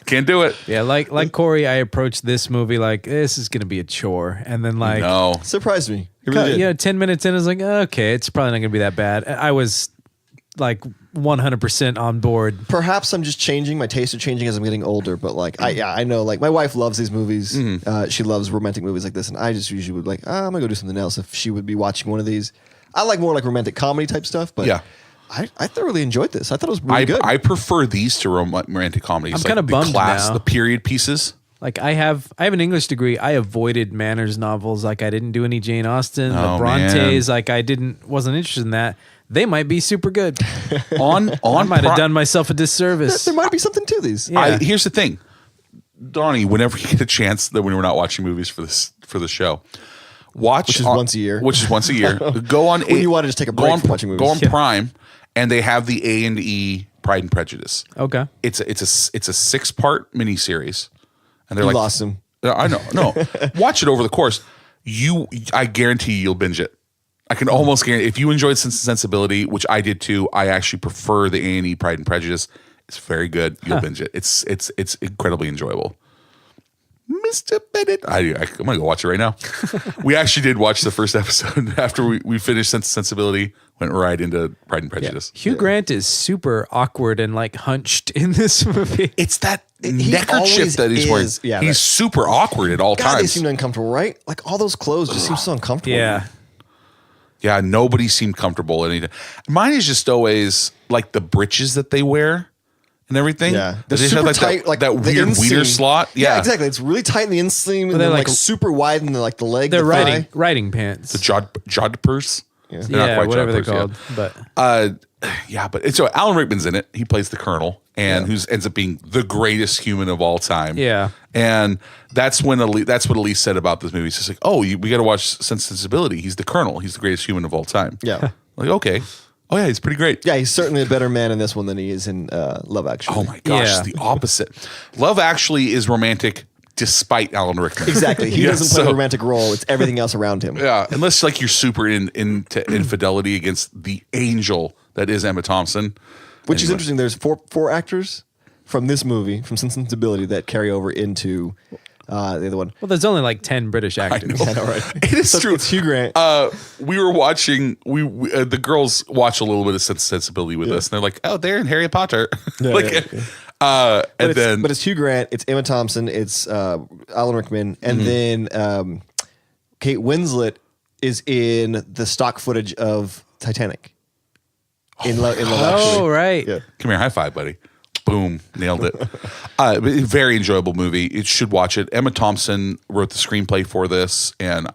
Can't do it. Yeah, like Corey, I approached this movie like this is gonna be a chore, and then like No. Surprised me. It really did. 10 minutes in, I was like, okay, it's probably not gonna be that bad. I was like 100% on board. Perhaps I'm just changing. My tastes are changing as I'm getting older. But like, I know. Like, my wife loves these movies. She loves romantic movies like this, and I just usually would like, I'm gonna go do something else. If she would be watching one of these, I like more like romantic comedy type stuff. But Yeah. I thoroughly enjoyed this. I thought it was really good. I prefer these to romantic comedies. I'm kinda the bummed now. the period pieces. Like I have an English degree. I avoided manners novels. Like I didn't do any Jane Austen, Oh, the Brontes. man. Like I wasn't interested in that. They might be super good. On I might have Pri- done myself a disservice. there might be something to these. Yeah. Here's the thing, Donnie. Whenever you get a chance, that when we're not watching movies for the show, watch Which is once a year. Which is once a year. Go on. When you want to just take a break from watching movies. Go on Yeah. Prime, and they have the A&E Pride and Prejudice. Okay. It's a 6-part miniseries, and they're You like lost him. I know. No, watch it over the course. I guarantee you'll binge it. I can almost guarantee if you enjoyed Sensibility, which I did too. I actually prefer the A&E Pride and Prejudice. It's very good. You'll binge it. It's incredibly enjoyable. Mr. Bennett. I'm gonna go watch it right now. We actually did watch the first episode after we finished Sensibility. Went right into Pride and Prejudice. Hugh Grant is super awkward and like hunched in this movie. It's that He neckerchief always that he's wearing. is. Yeah, he's that- super awkward at all God, they times. seem uncomfortable, right? Like all those clothes just seem so uncomfortable. Yeah. Yeah, nobody seemed comfortable at anything. Mine is just always like the breeches that they wear and everything. Yeah, They just have, super tight, that, like that the weird inseam. wiener slot. Yeah, exactly. It's really tight in the inseam, and they're then like- like super wide in the like the leg. They're the thigh. riding pants. The jodhpurs. Yeah. They're not Yeah, quite whatever they're jodhpurs, called. yeah. But Yeah, but so Alan Rickman's in it. He plays the Colonel, and who ends up being the greatest human of all time. Yeah. and that's what Elise said about this movie. She's like, "Oh, we got to watch Sensibility. He's the Colonel. He's the greatest human of all time." Yeah. Like, okay, oh yeah, he's pretty great. Yeah, he's certainly a better man in this one than he is in Love Actually. Oh my gosh, Yeah. the opposite. Love Actually is romantic despite Alan Rickman. Exactly. He Yeah, doesn't play so- a romantic role. It's everything else around him. Yeah, unless like you're super into infidelity against the angel that is Emma Thompson. Which is Anyway. interesting. There's four actors from this movie, from Sensibility, that carry over into the other one. well, there's only like 10 British actors. I know, right? It is So true. It's Hugh Grant. We were watching. The girls watch a little bit of Sensibility with us, and they're like, "Oh, they're in Harry Potter." like, and then but it's Hugh Grant, it's Emma Thompson, it's Alan Rickman, and then Kate Winslet is in the stock footage of Titanic. In Love Actually. Oh, right. Yeah. come here, high five, buddy. Boom, nailed it. But very enjoyable movie. It should watch it. Emma Thompson wrote the screenplay for this, and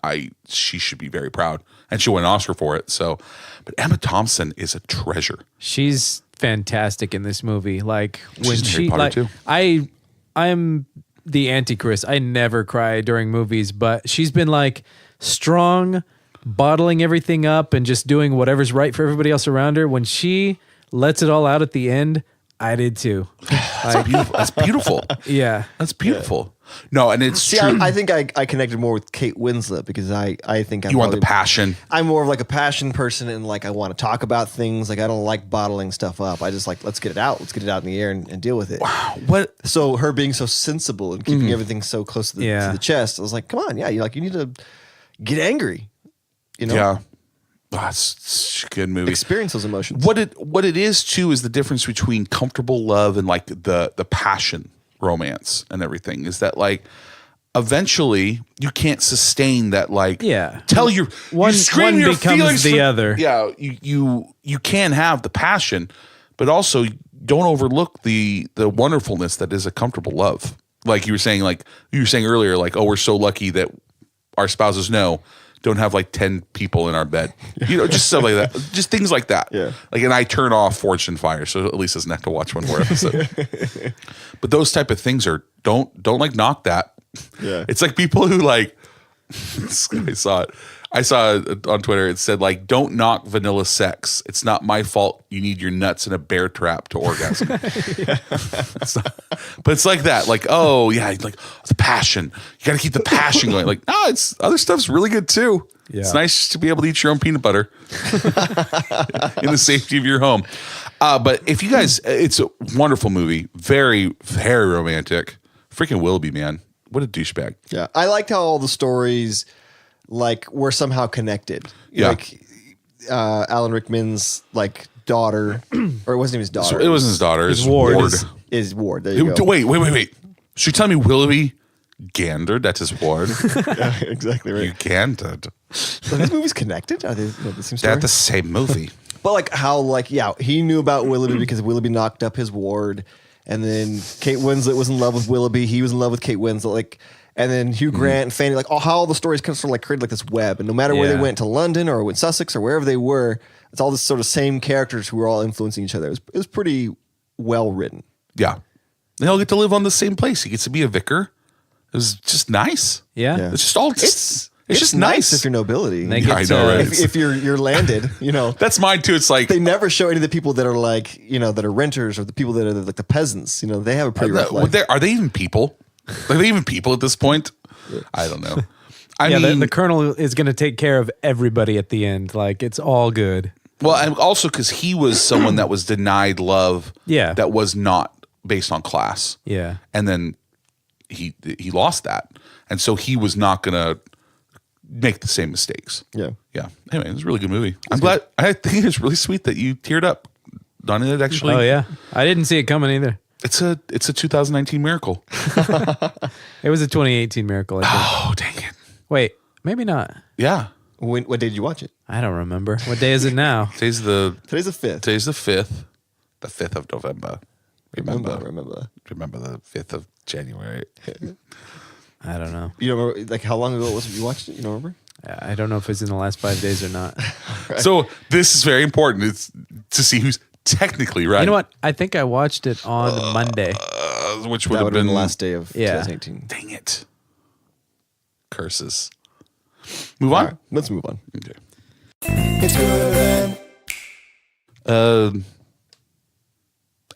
she should be very proud. And she won an Oscar for it. So, but Emma Thompson is a treasure. She's fantastic in this movie. Like when in Harry she Potter like too. I'm the anti-Chris. I never cry during movies, but she's been like strong, bottling everything up and just doing whatever's right for everybody else around her. When she lets it all out at the end, I did too. That's beautiful. That's beautiful. Yeah. That's beautiful. No, and it's See, true. I think I connected more with Kate Winslet because I think you want the passion. I'm more of like a passion person, and like I want to talk about things. Like I don't like bottling stuff up. I just like let's get it out. Let's get it out in the air and deal with it. What? So her being so sensible and keeping everything so close to the chest, I was like, come on, yeah, you need to get angry. You know, Yeah. Oh, it's a good movie. experience those emotions. What it is too is the difference between comfortable love and like the passion romance and everything is that like eventually you can't sustain that like tell your One- you scream one your becomes feelings the other. Yeah, you can have the passion, but also don't overlook the wonderfulness that is a comfortable love. Like you were saying earlier, like, oh, we're so lucky that our spouses don't have like 10 people in our bed, just stuff like that, just things like that. Yeah. Like, and I turn off Forged in Fire, so at least doesn't have to watch one more episode. But those type of things don't like knock that. Yeah. It's like people who like, I saw it. I saw on Twitter, it said, like, don't knock vanilla sex. It's not my fault you need your nuts in a bear trap to orgasm. But it's like that. Like, oh, yeah, like the passion. You got to keep the passion going. Like, no, it's other stuff's really good too. Yeah. It's nice just to be able to eat your own peanut butter in the safety of your home. But if you guys, it's a wonderful movie. Very, very romantic. Freaking Willoughby, man. What a douchebag. Yeah. I liked how all the stories like were somehow connected. Yeah. Like Alan Rickman's like daughter, or it wasn't even his daughter. So it wasn't his daughter. His ward. ward. Is Ward. There you go. Wait. So you're telling me Willoughby gandered? That's his ward. Yeah, exactly right. You gandered. So these movies connected? Are they the same story? They're the same movie. But like how like yeah, he knew about Willoughby because Willoughby knocked up his ward, and then Kate Winslet was in love with Willoughby. He was in love with Kate Winslet. Like, and then Hugh Grant and Fanny, like how all the stories kind of sort of like created like this web. And no matter where they went to London or in Sussex or wherever they were, it's all this sort of same characters who were all influencing each other. It was pretty well written. Yeah. They all get to live on the same place. He gets to be a vicar. It was just nice. Yeah. It's just all. It's just nice if you're nobility. They Yeah, get I know, to- right? If you're landed, you know. That's mine too. It's like They never show any of the people that are like, you know, that are renters or the people that are like the peasants. You know, they have a pretty rough life. are they even people? Are they even people at this point? I don't know. I yeah, mean, the colonel is going to take care of everybody at the end. Like, it's all good. well, and also because he was someone that was denied love. Yeah. That was not based on class. Yeah. And then he lost that, and so he was not gonna make the same mistakes. Yeah. Yeah. Anyway, it was a really good movie. I'm glad. I think it's really sweet that you teared up. Donnie, it actually. Oh, yeah. I didn't see it coming either. It's a 2019 miracle. It was a 2018 miracle, I think. Oh, dang it. Wait, maybe not. Yeah. What day did you watch it? I don't remember. What day is it now? Today's the 5th. 5th. The 5th of November. Remember the 5th of January. I don't know. You don't remember, like how long ago it was you watched it? You don't remember? I don't know if it's in the last 5 days or not. So this is very important. It's to see who's technically right. You know what? I think I watched it on Monday. Which would That have been the last day of Yeah. 2018. Dang it. Curses. Move on. All right, let's move on. Okay. It's good.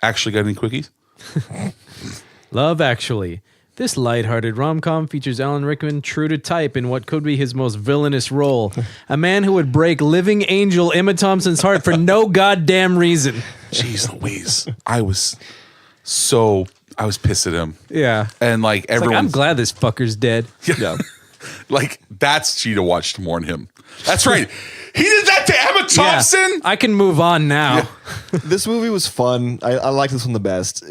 Actually got any quickies? Love Actually. This lighthearted rom-com features Alan Rickman true to type in what could be his most villainous role. A man who would break living angel Emma Thompson's heart for no goddamn reason. Jeez Louise. I was pissed at him. Yeah. And like It's like, everyone, I'm glad this fucker's dead. Yeah. like that's Cheetah Watch to mourn him. That's right. He did that to Emma Thompson. Yeah. I can move on now. This movie was fun. I like this one the best.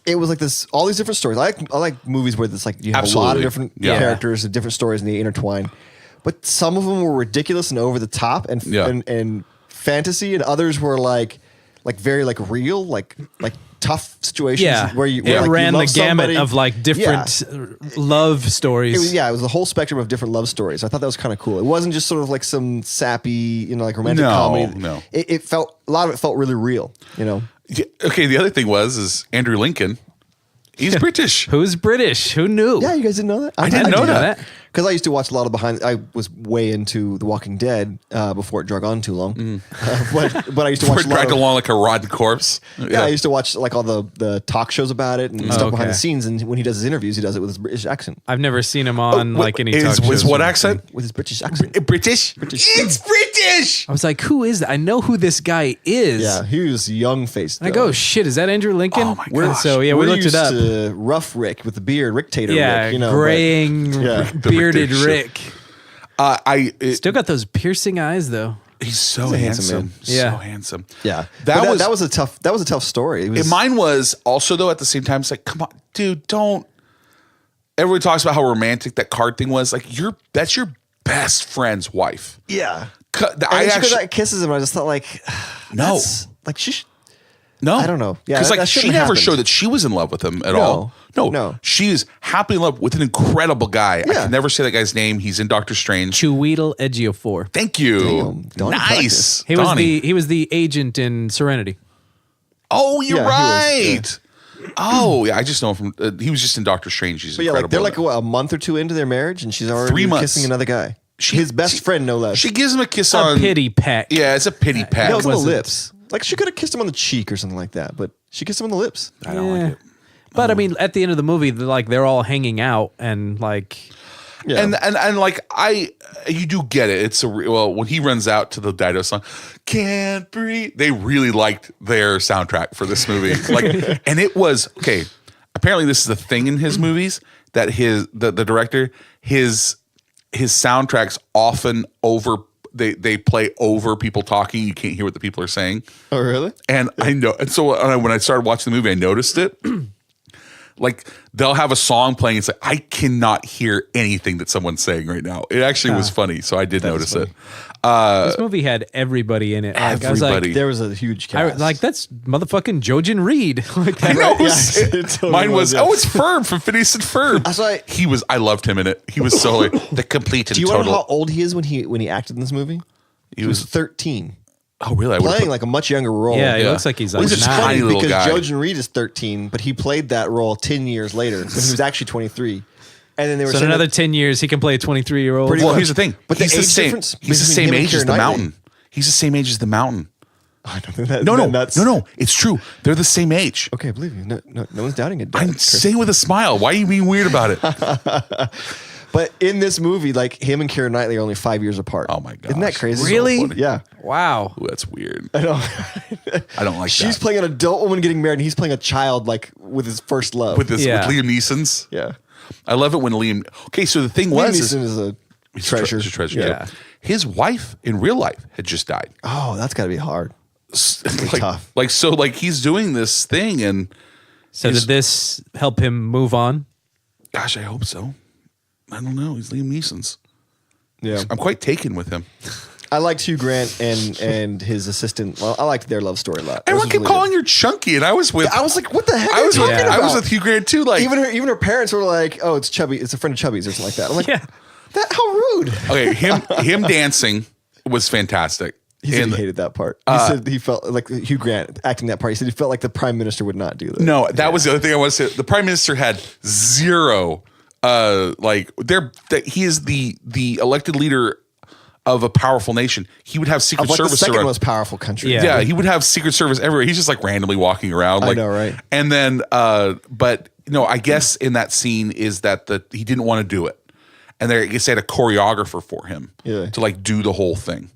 It was like this, all these different stories. I like movies where it's like you have a lot Absolutely. of different Yeah. characters and different stories and they intertwine. But some of them were ridiculous and over the top and Yeah. and fantasy, and others were like very like real, like tough situations Yeah. where you it where, like, you ran the love gamut somebody. of like different love stories. It was a whole spectrum of different love stories. I thought that was kind of cool. It wasn't just sort of like some sappy, you know, like romantic No, comedy. no. It felt, a lot of it felt really real, you know. Yeah, okay, the other thing is Andrew Lincoln. He's British. Who's British? Who knew? Yeah, you guys didn't know that? I didn't know that. Because I used to watch a lot of behind. I was way into The Walking Dead before it drug on too long. But I used to Before watch it a lot dragged of, along like a rotten corpse. yeah, I used to watch like all the talk shows about it and stuff behind okay. the scenes. And when he does his interviews, he does it with his British accent. I've never seen him on like any talk is shows. what accent? With his British accent. British. It's British. I was like, who is that? I know who this guy is. Yeah, he was young faced. And I go, shit, is that Andrew Lincoln? Oh my gosh. So yeah, we We're looked it used up. to Rough Rick with the beard, Rick Tater Yeah, Rick, you know. graying, Yeah. bearded The Rick. Still got those piercing eyes though. He's so a handsome handsome. man. Yeah. So handsome. Yeah, That But was that was a tough story. It was, mine was also though at the same time it's like, come on, dude, don't. Everyone talks about how romantic that card thing was. Like that's your best friend's wife. yeah. I And she actually goes out and kisses him. And I just thought like, No. that's- like no. I don't know. Yeah, because that like she shouldn't never happen. showed that she was in love with him at No. all. No, No. She is happily in love with an incredible guy. I Yeah. can never say that guy's name. He's in Doctor Strange. Chiweedle Ejiofor. Thank you. Damn, Donnie Nice. He was Donnie. he was the agent in Serenity. Oh, you're Yeah, he was, right. Oh, yeah. I just know him from. He was just in Doctor Strange. He's But yeah, like incredible. they're like a month or two into their marriage, and she's already 3 months. kissing another guy. his best friend, no less. She gives him a kiss A on. pity peck. Yeah, it's a pity peck. No, it was on the wasn't- lips. Like she could have kissed him on the cheek or something like that, but she kissed him on the lips. I don't like it. But I mean, at the end of the movie, they're all hanging out and like, Yeah. And like you do get it. It's when he runs out to the Dido song, "Can't Breathe." They really liked their soundtrack for this movie. Like, and it was okay. Apparently, this is a thing in his movies that the director his soundtracks often they play over people talking. You can't hear what the people are saying. Oh, really? And I know, and so when I started watching the movie, I noticed it. Like they'll have a song playing. It's like I cannot hear anything that someone's saying right now. It actually was funny, so I did notice it. this movie had everybody in it. Like, I was Everybody. like, There was a huge cast. that's motherfucking Jojen Reed. Like I that. know. Yeah, it totally Mine was. was, yeah. Oh, it's Ferb from Phineas and Ferb. That's why- He was. I loved him in it. He was so like the complete and Do you want to total. know how old he is when he acted in this movie? He was 13, Oh, really? I would've playing put- like a much younger role. Yeah, he Yeah. looks like he's Well, like he's a nine. tiny little because guy. Jojen Reed is 13, but he played that role 10 years later when he was actually 23. And then they were So in saying another that- 10 years, he can play a 23-year-old. Pretty Well, much. here's the thing. But the he's age the same. difference He's the between same him and age as Keira the Knightley. mountain. He's the same age as the mountain. I don't think that. No. That's, It's true. They're the same age. Okay, I believe you. No one's doubting it. I'm Chris. saying with a smile. Why are you being weird about it? But in this movie, like him and Keira Knightley are only 5 years apart. Oh my gosh. Isn't that crazy? Really? So funny. Yeah. Wow. Ooh, that's weird. I know. I don't like She's that. playing an adult woman getting married, and he's playing a child, like with his first love. with this Yeah. with Liam Neeson's. yeah. I love it when Liam. Okay, so the thing Liam was, Neeson is a he's treasure. He's a treasure. Yeah. Yeah. His wife in real life had just died. Oh, that's got to be hard. like, tough. like he's doing this thing, and So did this help him move on? gosh, I hope so. I don't know. He's Liam Neeson's. Yeah. I'm quite taken with him. I liked Hugh Grant and his assistant. Well, I liked their love story a lot. Everyone kept calling her Chunky, and I was with. I was like, what the heck? I was are you with, talking I was about? with Hugh Grant too. Like Even her parents were like, "Oh, it's Chubby. It's a friend of Chubby's or something like that." I'm like, Yeah. How rude." okay, him dancing was fantastic. He said And- he hated that part. He said he felt like Hugh Grant acting that part. He said he felt like the prime minister would not do that. No, that was the other thing I want to say. The prime minister had zero. He is the elected leader of a powerful nation. He would have Secret Of like the Service second around. most powerful country. Yeah. Yeah, he would have Secret Service everywhere. He's just like randomly walking around. I Like, know, right? And then, but I guess in that scene is that he didn't want to do it, and they had a choreographer for him Yeah. to like do the whole thing,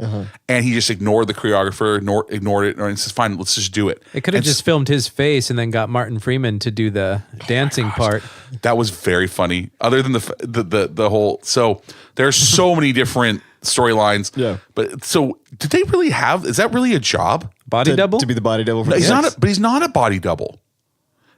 and he just ignored the choreographer, ignored it, and says, "Fine, let's just do it." It could have And just filmed his face and then got Martin Freeman to do the dancing part. That was very funny. Other than the whole, so there's so many different storylines. Yeah. But so did they really have? Is that really a job? Body double? to be the body double for He's the not. ex. But he's not a body double.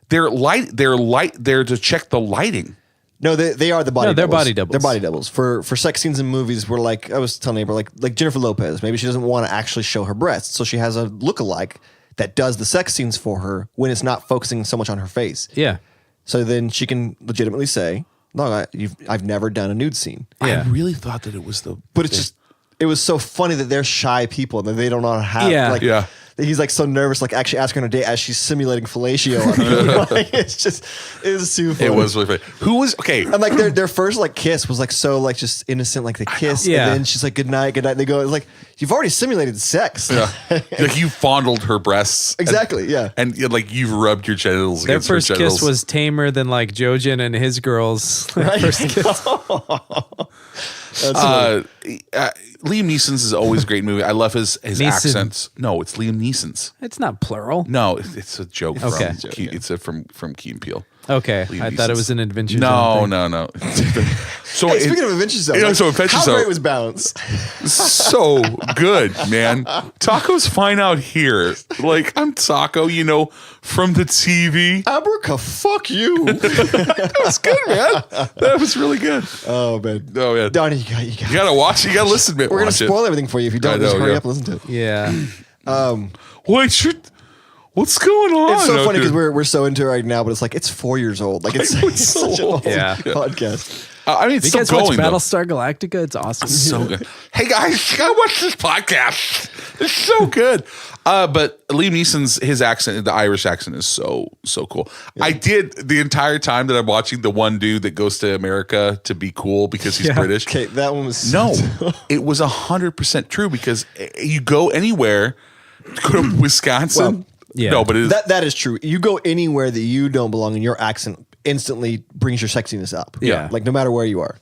They're there to check the lighting. No, they are the body. No, they're doubles. body doubles. They're body doubles for sex scenes in movies. Where like I was telling neighbor, like Jennifer Lopez, maybe she doesn't want to actually show her breasts, so she has a lookalike that does the sex scenes for her when it's not focusing so much on her face. Yeah. So then she can legitimately say, "No, I've never done a nude scene." Yeah. I really thought that it was the. But it's just, it was so funny that they're shy people that they don't know how to have. Yeah. Like, Yeah. that he's like so nervous, like actually asking her on a date as she's simulating fellatio on her. Like, it was super funny. It was really funny. Who was okay? And like their first like kiss was like so like just innocent, like they kiss, Yeah. and then she's like good night. They go, it's like you've already simulated sex. Yeah. Like you fondled her breasts. Exactly, yeah. And like you've rubbed your genitals Their against her first genitals. kiss was tamer than like Jojen and his girls. First kiss. Liam Neeson's is always a great movie. I love his Neeson. accents. No, it's Liam Neeson's. It's not plural. No, it's a joke. Okay. From Key, it's from Key and Peele. Okay. Liam I thought it Neeson's. was an adventure. No, Zone thing. no. So Hey, speaking of Adventure Zone, Yeah, like, so Adventure how Zone. great was Bounce? so good, man. Taco's fine out here. Like I'm Taco, from the TV. Abraca, fuck you. That was good, man. That was really good. Oh man, Oh yeah, Donnie, you got. you gotta watch it. You gotta listen to it. We're gonna watch it. spoil everything for you if you I don't. Just know, hurry yeah. up and listen to it. Yeah. Wait, what's going on? It's so funny Okay. because we're so into it right now, but it's like it's 4 years old. Like it's, I know, it's it's so such an old old. Yeah. podcast. I mean, it's You guys still watch going though. Battlestar Galactica? It's awesome. So good. Hey guys, you gotta watch this podcast. It's so good. But Liam Neeson's his accent, the Irish accent, is so cool. Yeah. I did the entire time that I'm watching the one dude that goes to America to be cool because he's British. Okay, that one was it was 100% true because you go anywhere, go to Wisconsin. No, but that is true. You go anywhere that you don't belong, and your accent instantly brings your sexiness up. Yeah. Like no matter where you are.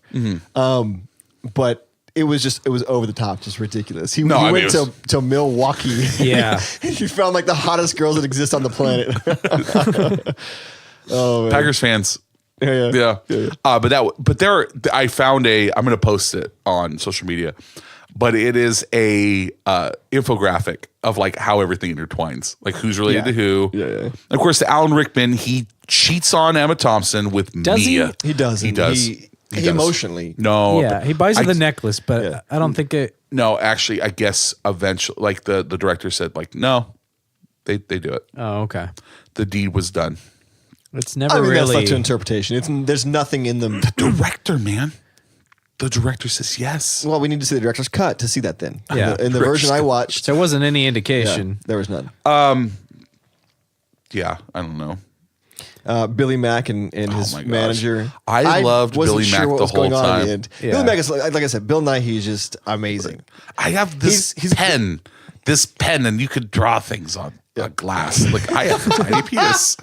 But it was over the top, just ridiculous. He went to Milwaukee. Yeah. He found like the hottest girls that exist on the planet. Oh man. Packers fans. Yeah. I found I'm going to post it on social media, but it is a infographic of like how everything intertwines, like who's related to who. Yeah. And of course, the Alan Rickman, he cheats on Emma Thompson with Mia. He does. He does. He emotionally. No. Yeah, he buys her the necklace, but I don't think it. No, actually, I guess eventually, like the director said, like, no, they do it. Oh, okay. The deed was done. It's never I mean, really. that's left to interpretation. There's nothing in them. The director, man. The director says yes. Well, we need to see the director's cut to see that then. Yeah. In the version I watched, There wasn't any indication. there was none. Yeah, I don't know. Billy Mack and his my gosh. manager. I loved wasn't Billy sure Mack what the was going whole on in the time. end. Yeah. Billy Mack is like I said, Bill Nighy is just amazing. I have this pen, and you could draw things on a glass. Like I have a tiny piece.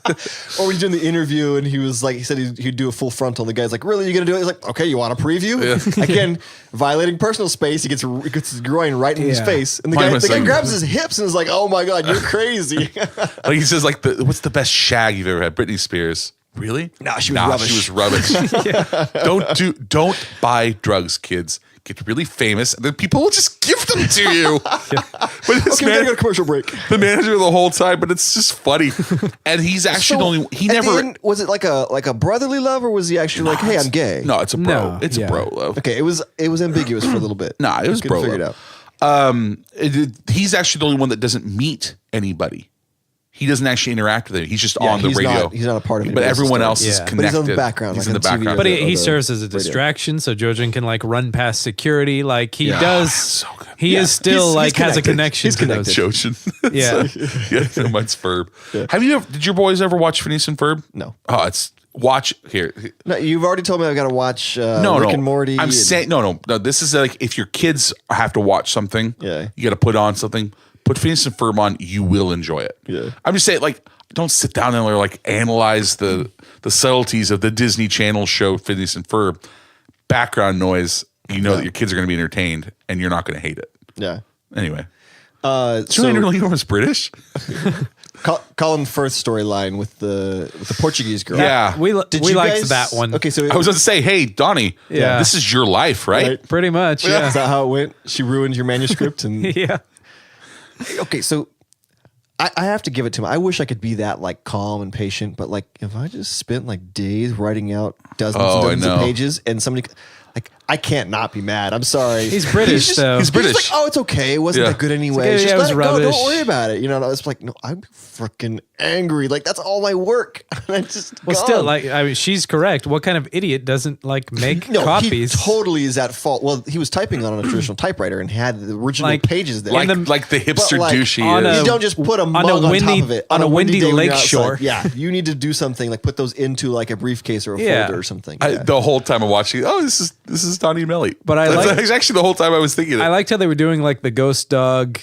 Or when he's doing the interview and he said he'd do a full frontal. And the guy's like, "Really, you're gonna do it?" He's like, "Okay, you want a preview?" Yeah. Again, violating personal space. He gets his groin right in his face, and the Mine guy was like- grabs his hips and is like, "Oh my god, you're crazy." Like he says, like what's the best shag you've ever had? Britney Spears. Really? Nah, she was rubbish. She was rubbish. Don't buy drugs, kids. Get really famous, and then people will just give them to you. But this Okay, we gotta go to commercial break. the manager the whole time, but it's just funny. And he's actually the only. He at never. the end, was it like a brotherly love, or was he actually like, "Hey, I'm gay"? No, it's a bro. No, It's a bro love. Okay, it was ambiguous for a little bit. Nah, it was Couldn't bro figure love. it out. He's actually the only one that doesn't meet anybody. He doesn't actually interact with it. He's just on the he's radio. not- he's not a part of But anybody's everyone story. else is Yeah. But connected. he's on the background, He's like in the on TV background. But the- he the serves as a radio. distraction, so Jojen can like run past security. Like he does. so good. He is still He's like has a connected. connection. He's to those. connected. Jojen. Yeah. Yeah, mine's Ferb. Have you ever, did your boys ever watch Phineas and Ferb? No. Oh, it's watch here. No, you've already told me I've got to watch No, Rick and Morty. I'm and- saying no. This is like if your kids have to watch something, Yeah. you got to put on something. Put Phineas and Ferb on. You will enjoy it. Yeah. I'm just saying, like, don't sit down and like analyze the subtleties of the Disney Channel show Phineas and Ferb. Background noise. You know that your kids are going to be entertained, and you're not going to hate it. Yeah. Anyway, So Julian Orlando was British. Colin Firth's storyline with the Portuguese girl. Yeah. We Did we you liked guys- that one. Okay, so I was going to say, hey, Donnie, Yeah. this is your life, right? Right. Pretty much. is Yeah. that how it went? She ruined your manuscript, and Yeah. okay, so I have to give it to him. I wish I could be that like calm and patient, but like if I just spent like days writing out dozens Oh, I and dozens of know. pages, and somebody like I can't not be mad. I'm sorry. He's British, though. he's British. Like, oh, it's okay. It wasn't Yeah. that good anyway. It's okay, Just yeah, it let was it go. rubbish. Don't worry about it. You know, it's like, no, I'm freaking angry. Like that's all my work. And I just Well, gone. still, like, I mean, she's correct. What kind of idiot doesn't like make no, copies? he totally is at fault. Well, he was typing on a traditional typewriter and had the original Like- pages there. Like, In the- like the hipster like, douche he on is. a- you don't just put a mug a on windy- top of it on a windy day when lake you're outside. shore. Yeah, you need to do something like put those into like a briefcase or a Yeah. folder or something. I, Yeah. the whole time I'm watching, oh, this is Donnie and Melly. But I That's like- actually the whole time I was thinking it. I liked how they were doing like the ghost dog,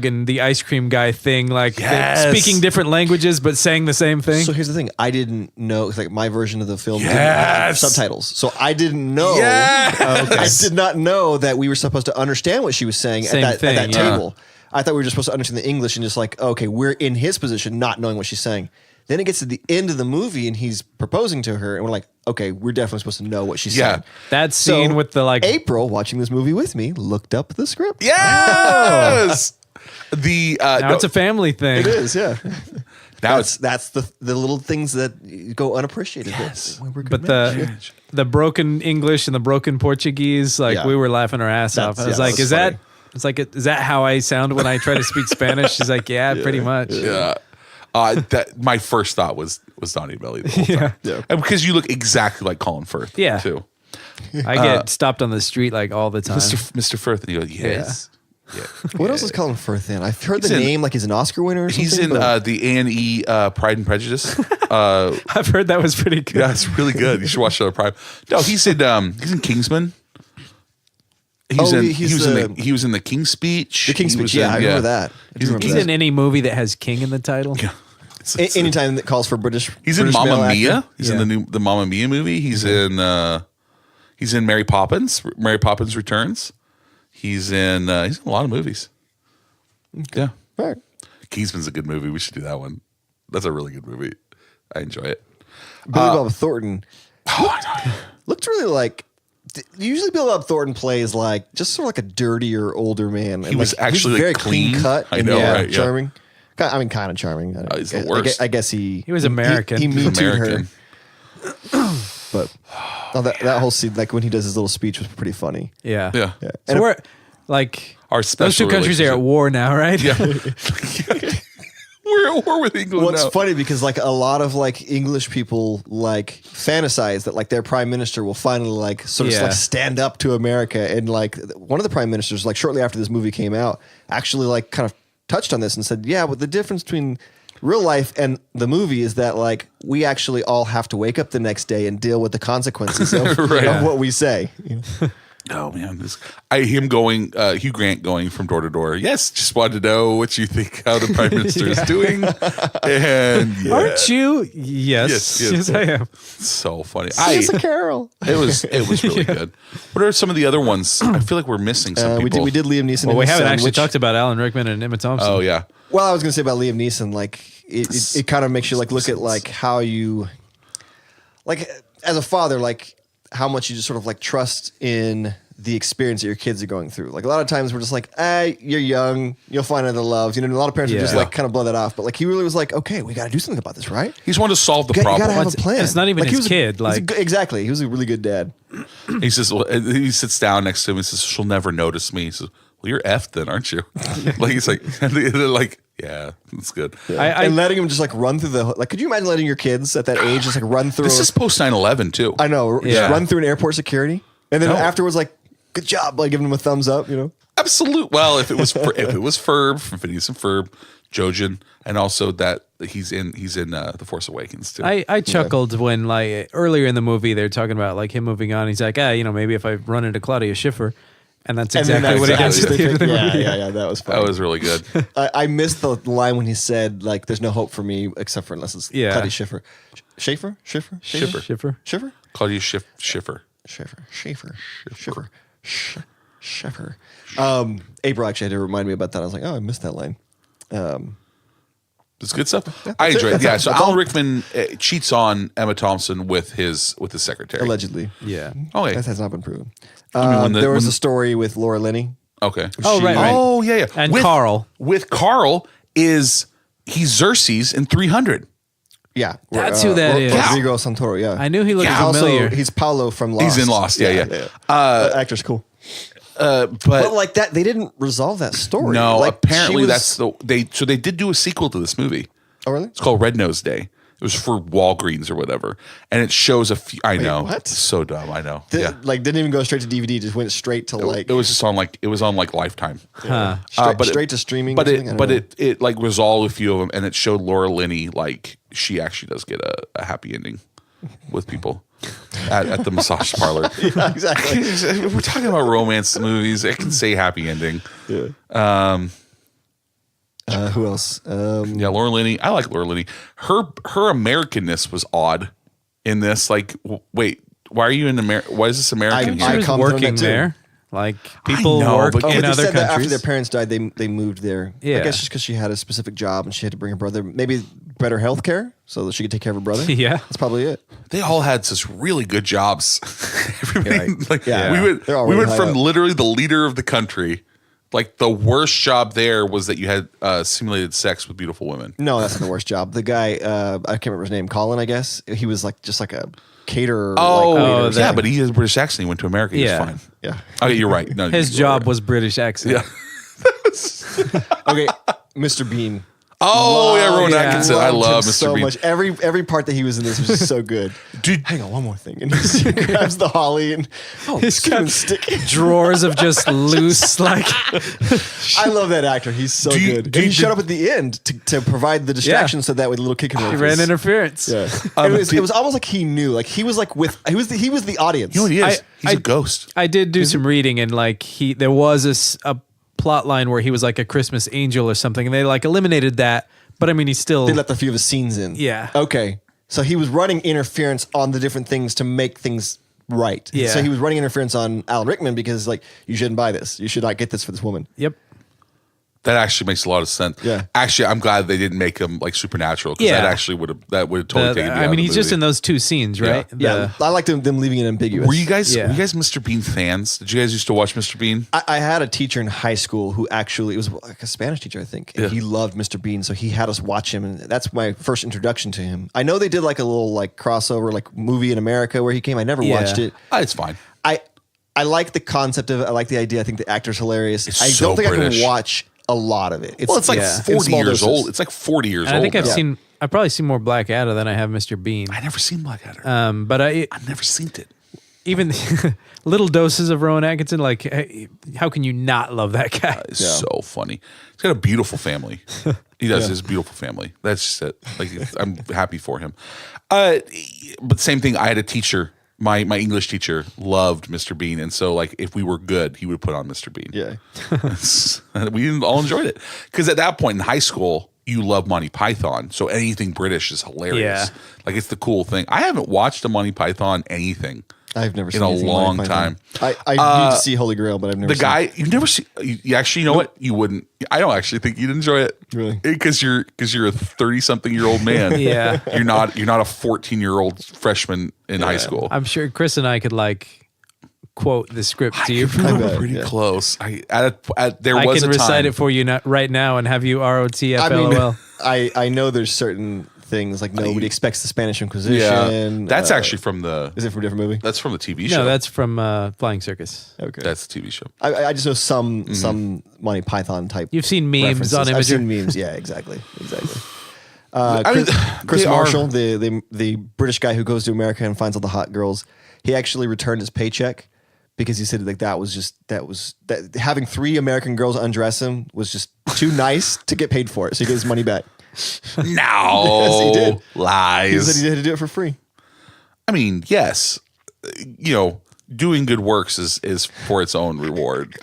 and the ice cream guy thing, like Yes. speaking different languages but saying the same thing. So here's the thing: I didn't know. It's like my version of the film didn't Yes. have subtitles, so I didn't know. Yes. I did not know that we were supposed to understand what she was saying Same at thing, that yeah. table. I thought we were just supposed to understand the English and just like, okay, we're in his position, not knowing what she's saying. Then it gets to the end of the movie and he's proposing to her, and we're like, okay, we're definitely supposed to know what she's Yeah. saying. That scene So, with the like April watching this movie with me looked up the script. Yes. The now it's a family thing. It is, yeah. now That's the little things that go unappreciated. Yes. We're good But the broken English and the broken Portuguese, like Yeah. we were laughing our ass off. I was like, that's is funny. that? It's like, is that how I sound when I try to speak Spanish? She's like, yeah, pretty much. yeah. That my first thought was Donnie and Melly the whole time. Yeah. And because you look exactly like Colin Firth. Yeah. Too. I get stopped on the street like all the time. Mr. Firth, and you go, yes. Yeah. What else is calling Firth in? I've heard He's the in- name like he's an Oscar winner or something. He's in but- the A&E Pride and Prejudice. I've heard that was pretty good. Yeah, it's really good. You should watch the Pride. No, he's in Kingsman. He was in the King's Speech. The King's He was Speech, yeah, I remember that. He's in any movie that has King in the title. Yeah. Anytime that calls for British. He's in British Mamma male Mia. actor. He's in the Mamma Mia movie. He's in Mary Poppins. Mary Poppins Returns. He's in a lot of movies. Yeah. All right. Kingsman's a good movie. We should do that one. That's a really good movie. I enjoy it. Billy Bob Thornton looked really like. Usually, Billy Bob Thornton plays like just sort of like a dirtier older man. He was actually, he's very like, clean clean. cut. I and know, yeah, right, yeah. charming. I mean, kind of charming. He's the worst. I guess he was American. He He's Me Too'd her. American. But that whole scene, like when he does his little speech, was pretty funny. Yeah. Yeah. Yeah. So And we're like Our those special two countries are at relationship. war now, right? Yeah. We're at war with England Well, it's now. funny because like a lot of like English people like fantasize that like their prime minister will finally like sort of Yeah. like stand up to America, and like one of the prime ministers like shortly after this movie came out actually like kind of touched on this and said, yeah, but the difference between real life and the movie is that like we actually all have to wake up the next day and deal with the consequences of, Right. of what we say. Oh man, Hugh Grant going from door to door. Yes, just wanted to know what you think how the prime minister is doing. And yeah, Aren't you? Yes. Yes, yes. I am. so funny. It's a carol. It was really good. What are some of the other ones? I feel like we're missing some We people. did Liam Neeson. Well, and we his haven't son, actually which- talked about Alan Rickman and Emma Thompson. Oh yeah. Well, I was going to say about Liam Neeson, like it kind of makes you like look at like how you, like as a father, like how much you just sort of like trust in the experience that your kids are going through. Like a lot of times we're just like, you're young, you'll find other loves. You know, a lot of parents would just Yeah. like kind of blow that off. But like he really was like, okay, we got to do something about this, right? He's wanted to solve the You problem. got to have a It's- plan. it's not even he his was kid, he was like- exactly, he was a really good dad. He says he sits down next to him and says, "She'll never notice me." He says, "Well, you're effed then, aren't you?" Like he's like, they're like, yeah, that's good. And letting him just like run through the like. Could you imagine letting your kids at that age just like run through? This is post 9/11 too. I know, Yeah. just run through an airport security, and then No. afterwards like, good job, like giving him a thumbs up. You know. Absolute. Well, if it was Ferb from Phineas and Ferb, Jojen, and also that he's in The Force Awakens too. I chuckled when like earlier in the movie they're talking about like him moving on. He's like, maybe if I run into Claudia Schiffer, and that's exactly what he does. At the end of the movie. Yeah, that was funny. that was really good. I missed the line when he said like, "There's no hope for me except for unless it's Yeah. Claudia Schiffer." Schiffer. Claudia Schiffer. Schiffer. April actually had to remind me about that. I was like, oh, I missed that line. It's good stuff. I enjoy it. Yeah. So Alan Rickman cheats on Emma Thompson with his secretary. Allegedly. Yeah. Okay. That has not been proven. mean, There was a story with Laura Linney. Okay. Oh, right. Oh yeah. And Carl. With Carl he's Xerxes in 300. Yeah, That's who that is. Rodrigo Santoro. Yeah, I knew he looked Yeah. familiar. Also, he's Paolo from Lost. He's in Lost. Yeah. That actor's cool. But But like that, they didn't resolve that story. no, Like, apparently she was- they did do a sequel to this movie. Oh really? It's called Red Nose Day. It was for Walgreens or whatever, and it shows a few. I know, what? so dumb. I know. Did, yeah, like didn't even go straight to DVD. Just went straight to like it was just on like Lifetime. Huh. straight to streaming. But or something? I don't know. it like resolved a few of them, and it showed Laura Linney like she actually does get a happy ending with people at the massage parlor. Yeah, exactly. We're talking about romance movies. It can say happy ending. Yeah. Who else? Yeah, Laura Linney. I like Laura Linney. Her Americanness was odd in this. Like, wait, why are you in America? Why is this American She I here? was commented on working that too. there. Like people know, work but- Oh, in but they other said that after countries. their parents died, they moved there. I Yeah. guess just because she had a specific job and she had to bring her brother. Maybe better health care so that she could take care of her brother. Yeah. That's probably it. They all had such really good jobs. Everybody, like, Yeah. we They're all we really went high from up. literally the leader of the country. Like the worst job there was that you had simulated sex with beautiful women. No, that's not the worst job. The guy, I can't remember his name, Colin, I guess. He was like just like a caterer. Oh, like, waiter or yeah, something. but he has a British accent. He went to America. He Yeah. was fine. Yeah. Okay, you're right. No, His you're job right. was British accent. Yeah. Okay, Mr. Bean. Oh, yeah, Rowan yeah. Atkinson. I Loved love him Mr. so Bean. much. Every part that he was in this was just so good. Dude, Hang on, one more thing. And he grabs the holly and He's got stick. drawers of just loose, like I love that actor. He's so Do you- good. do And he you- showed up at the end to provide the distraction so that way the little kid can he ran interference. Yeah. It was almost like he knew. Like he was like he was the audience. you know what he is? He's I- a ghost. I did do some reading, and like there was a plot line where he was like a Christmas angel or something, and they like eliminated that. But I mean, he's still They left a few of his scenes in. Yeah. Okay. So he was running interference on the different things to make things right. Yeah. So he was running interference on Alan Rickman because like you shouldn't buy this. You should not get this for this woman. Yep. That actually makes a lot of sense. Yeah. Actually, I'm glad they didn't make him like supernatural because Yeah. that actually would have totally taken me out I of mean, the he's just movie. in those two scenes, right? Yeah. I like them leaving it ambiguous. Were you guys Yeah. Mr. Bean fans? Did you guys used to watch Mr. Bean? I had a teacher in high school who actually, it was like a Spanish teacher, I think, and Yeah. he loved Mr. Bean, so he had us watch him, and that's my first introduction to him. I know they did like a little like crossover, like movie in America where he came. I never Yeah. watched it. It's fine. I like the concept of it. I like the idea. I think the actor's hilarious. It's I so don't think I British. can watch a lot of it. Well, it's like Yeah. in 40 small years doses. old. It's like 40 years And old. I think now. I've probably seen more Blackadder than I have Mr. Bean. I never seen Blackadder. But I've never seen it. even little doses of Rowan Atkinson, like how can you not love that guy? It's so funny. He's got a beautiful family. He does his beautiful family. That's just it. Like I'm happy for him. But same thing. I had a teacher. My English teacher loved Mr. Bean, and so like if we were good, he would put on Mr. Bean. Yeah. We all enjoyed it because at that point in high school, you love Monty Python, so anything British is hilarious. Yeah. Like it's the cool thing. I haven't watched a Monty Python anything. I've never in seen a anything long like time. I need to see Holy Grail, but I've never The guy you've never seen. You actually, you know what? You wouldn't. I don't actually think you'd enjoy it. Really? Because you're a 30-something-year-old man. Yeah. You're not a 14-year-old freshman in high school. I'm sure Chris and I could like quote the script to you. We were bet, pretty yeah. close. There I was can a recite time. it for you right now and have you ROTFLOL. I know there's certain things like nobody expects the Spanish Inquisition. Yeah, that's actually from the. Is it from a different movie? That's from the TV show. No, that's from Flying Circus. Okay. That's the TV show. I just know some Monty Python type. You've seen memes references. on I've Imager. seen memes. Yeah, exactly. I mean, Chris they are- Marshall, the British guy who goes to America and finds all the hot girls, he actually returned his paycheck because he said like that having 3 American girls undress him was just too nice to get paid for it. So he gets his money back. No, Yes, he did. lies. He said he had to do it for free. I mean, yes, doing good works is for its own reward.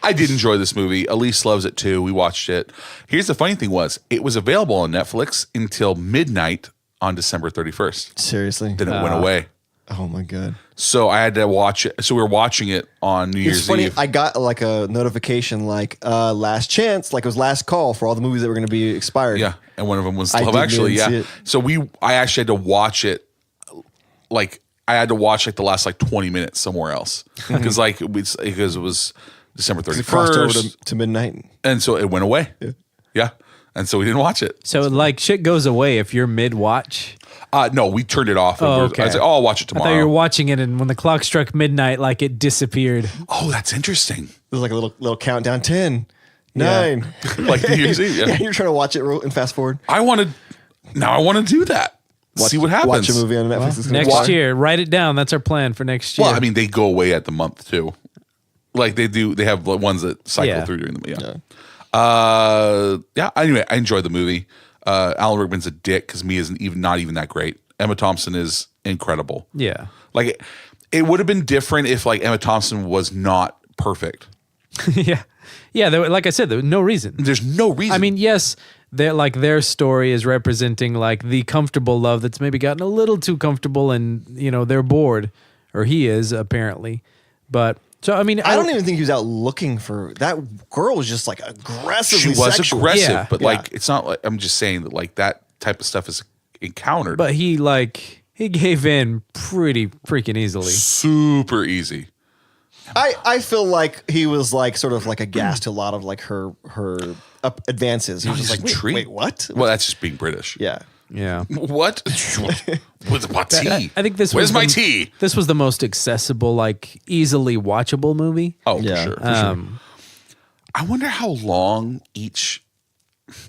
I did enjoy this movie. Elise loves it too. We watched it. Here's the funny thing was it was available on Netflix until midnight on December 31st. Seriously. Then it went away. Oh my god. So I had to watch it. So we were watching it on New Year's It's funny. Eve. I got like a notification, like last chance, like it was last call for all the movies that were going to be expired. Yeah, and one of them was I Love didn't Actually. even see Yeah. it. So I actually had to watch it. Like I had to watch like the last like 20 minutes somewhere else because because it was December It crossed over 31st, to midnight. and so it went away. Yeah, and so we didn't watch it. So like shit goes away if you're mid watch. No, we turned it off. Oh, I okay. was like, I'll watch it I thought tomorrow. you were watching it, and when the clock struck midnight, like it disappeared. Oh, that's interesting. There's like a little countdown 10, 9. Like New Year's Eve. Yeah, Yeah. you're trying to watch it and fast forward. I want to do that. See what happens. Watch a movie on Netflix. It's gonna be Next fun. year, write it down. That's our plan for next year. Well, I mean, they go away at the month too. Like they do. They have ones that cycle Yeah. through during the yeah. Anyway, I enjoyed the movie. Alan Rickman's a dick because Mia isn't not even that great. Emma Thompson is incredible. yeah. Like it would have been different if like Emma Thompson was not perfect. Yeah. Yeah. Like I said, there was no reason. There's no reason. I mean, yes, their story is representing like the comfortable love that's maybe gotten a little too comfortable and, they're bored, or he is apparently. But so, I mean, I don't even think he was out looking for that girl. Was just like she aggressively was sexual. aggressive, Yeah. but Yeah. like it's not like I'm just saying that like that type of stuff is encountered. But he gave in pretty freaking easily. super easy. I feel like he was like sort of like a gas to a lot of like her advances. He was He's just like, intrigued. wait, what? Well, that's just being British. Yeah. Yeah. What? What tea? I think this Where's was my tea? This was the most accessible, like easily watchable movie. Oh, Yeah. for sure. I wonder how long each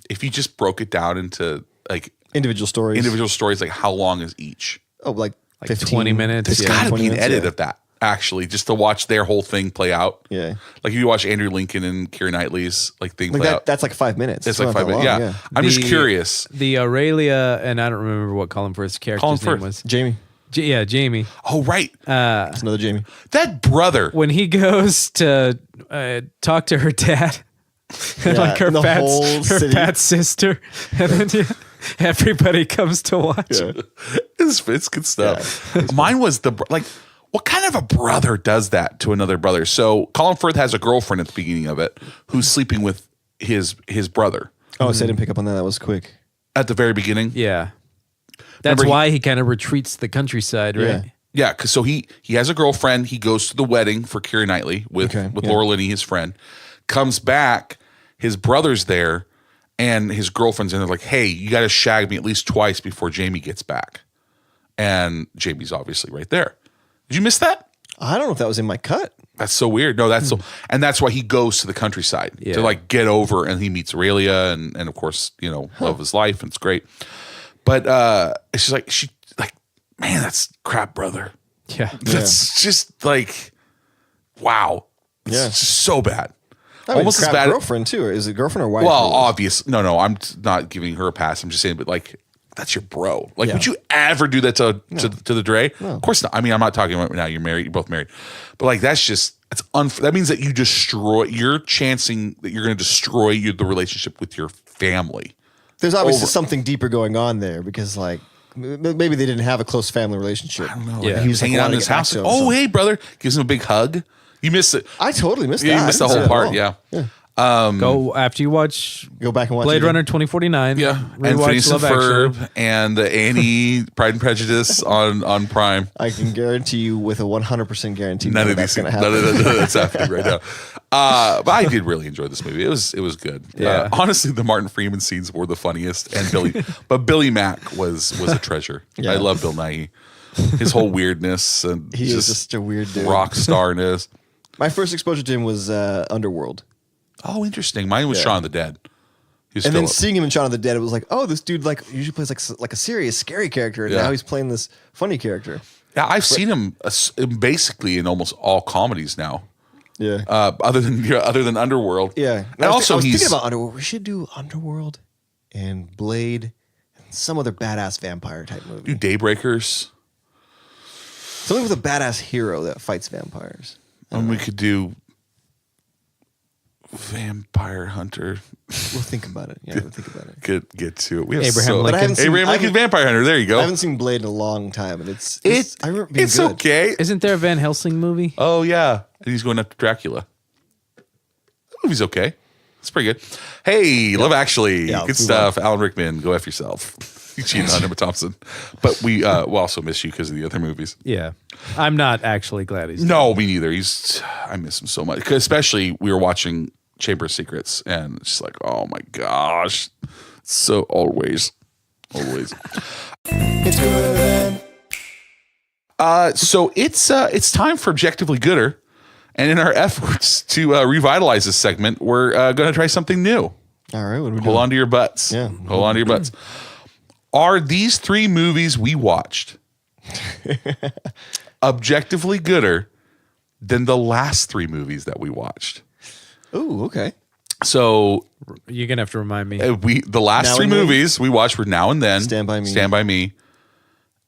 if you just broke it down into like Individual stories. like how long is each? Oh, like 15, 20 minutes. There's 15, got to 20 be an minutes, edit yeah. of that, actually, just to watch their whole thing play out. Yeah. Like if you watch Andrew Lincoln and Keira Knightley's like thing Like play that, out. that's like 5 minutes. It's like not 5 that minutes. long, Yeah. I'm just curious. The Aurelia, and I don't remember what Colin Firth's character's name was. Jamie. Jamie. Oh, right. It's another Jamie. That brother. When he goes to talk to her dad, and like her and the whole city. fat sister, and then everybody comes to watch. Yeah. It's good stuff. Mine was like, what kind of a brother does that to another brother? So Colin Firth has a girlfriend at the beginning of it who's sleeping with his brother Oh, so I didn't pick up on that. That was quick. at the very beginning. Yeah. That's Remember why he kind of retreats to the countryside, right? Yeah. Yeah, because so he has a girlfriend. He goes to the wedding for Keira Knightley with Laura Linney, his friend. Comes back, his brother's there, and his girlfriend's in there like, hey, you got to shag me at least twice before Jamie gets back. And Jamie's obviously right there. Did you miss that? I don't know if that was in my cut. That's so weird. No, that's so, and that's why he goes to the countryside Yeah. to like get over, and he meets Aurelia, and of course, love of his life, and it's great. But it's just like, man, that's crap, brother. Yeah. That's just like, wow. It's Yeah. just so bad. I mean, Almost as crap bad. girlfriend too, or is it girlfriend or wife? Well, or- obvious. No, I'm not giving her a pass. I'm just saying, but like, that's your bro. Like, Yeah. would you ever do that to the Dre? Of course not. I mean, I'm not talking about now. You're married. You're both married. But like, that's just that means that you're chancing that you're going to destroy the relationship with your family. There's obviously something deeper going on there because like maybe they didn't have a close family relationship. I don't know. Yeah. He was hanging out in his house. Oh, hey, brother. Gives him a big hug. You missed it. I totally missed that. You I missed the didn't see whole that at part. all. Yeah. Go after you watch Go back and watch Blade it Runner 2049. Yeah. And Rewatch Phineas and Love Actually. Ferb and Annie Pride and Prejudice on Prime. I can guarantee you with a 100% guarantee None of that's these going things. to happen. None of that's happening right now. But I did really enjoy this movie. It was good. Yeah. Honestly, the Martin Freeman scenes were the funniest, and Billy Mack was a treasure. Yeah. I love Bill Nighy. His whole weirdness and He is just a weird dude. rock starness. My first exposure to him was Underworld. Oh, interesting. Mine was Shaun of the Dead. He was And then Philip. seeing him in Shaun of the Dead, it was like, oh, this dude like usually plays like a serious, scary character, and Yeah. now he's playing this funny character. Yeah, I've seen him basically in almost all comedies now. Yeah, Other than Underworld. yeah. And also I was he's thinking about Underworld. We should do Underworld and Blade and some other badass vampire type movie. do Daybreakers. Something with a badass hero that fights vampires. And we could do Vampire Hunter. We'll think about it. Yeah, we'll think about it. Get to it. We have Abraham so, Lincoln. But I haven't seen- Abraham I Lincoln haven't- Vampire Hunter. There you go. I haven't seen Blade in a long time, and it's I remember it being it's good. okay. Isn't there a Van Helsing movie? Oh yeah, and he's going after Dracula. That movie's okay. It's pretty good. Hey, Love Actually, Yeah, good move stuff. Alan Rickman, go F yourself. You cheated on Emma Thompson, but we'll also miss you because of the other movies. Yeah. I'm not actually glad he's No, me neither. I miss him so much. 'Cause especially we were watching Chamber of Secrets, and it's just like, oh my gosh, so always. It's good. So it's time for Objectively Gooder, and in our efforts to revitalize this segment, we're going to try something new. All right, what do we do? Hold on to your butts. Yeah. Hold on to your butts. Are these 3 movies we watched objectively gooder than the last 3 movies that we watched? Ooh, okay. So You're going to have to remind me. the last Now 3 and Then? movies we watched were Now and Then, Stand By Me. Stand By Me,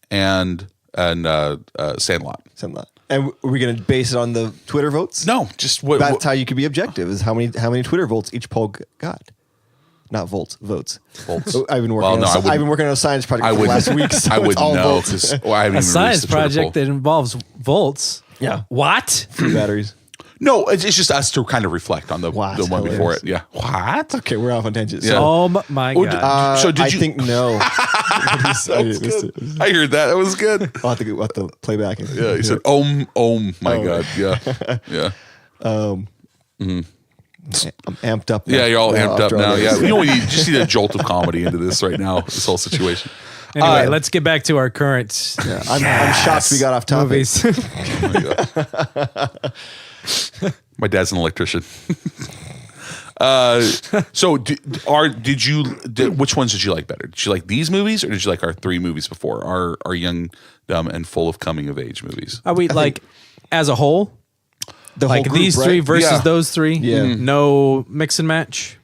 and Sandlot. Sandlot. And are we going to base it on the Twitter votes? No, just what? That's how you could be objective. Is how many Twitter votes each poll got. Not volts, votes. Volts. I've been working. Well, no, I I've wouldn't- been working on a science project I for the wouldn't. last week. So I it's wouldn't all know volts. because I haven't even A released science the Twitter project poll. that involves volts. Yeah. What? Free batteries. No, it's just us to kind of reflect on the Wow, one that's before it. hilarious. Yeah. What? Okay, we're off on tangents. Yeah. So, Oh my Oh, God. So did I you- think no. I heard that. That was good. I'll have to play back. Yeah, he said, my God. Yeah. Yeah. I'm amped up. Now. Yeah, you're all amped up after now. all Yeah. this. You know, we just need a jolt of comedy into this right now, this whole situation. Anyway, let's get back to our current I'm shocked we got off topic. movies. Oh my God. My dad's an electrician. So which ones did you like better? Did you like these movies or did you like our 3 movies before? Our young, dumb, and full of coming of age movies? Are we like as a whole? The Like whole group, these right? 3 versus Yeah. those 3? Yeah. No mix and match?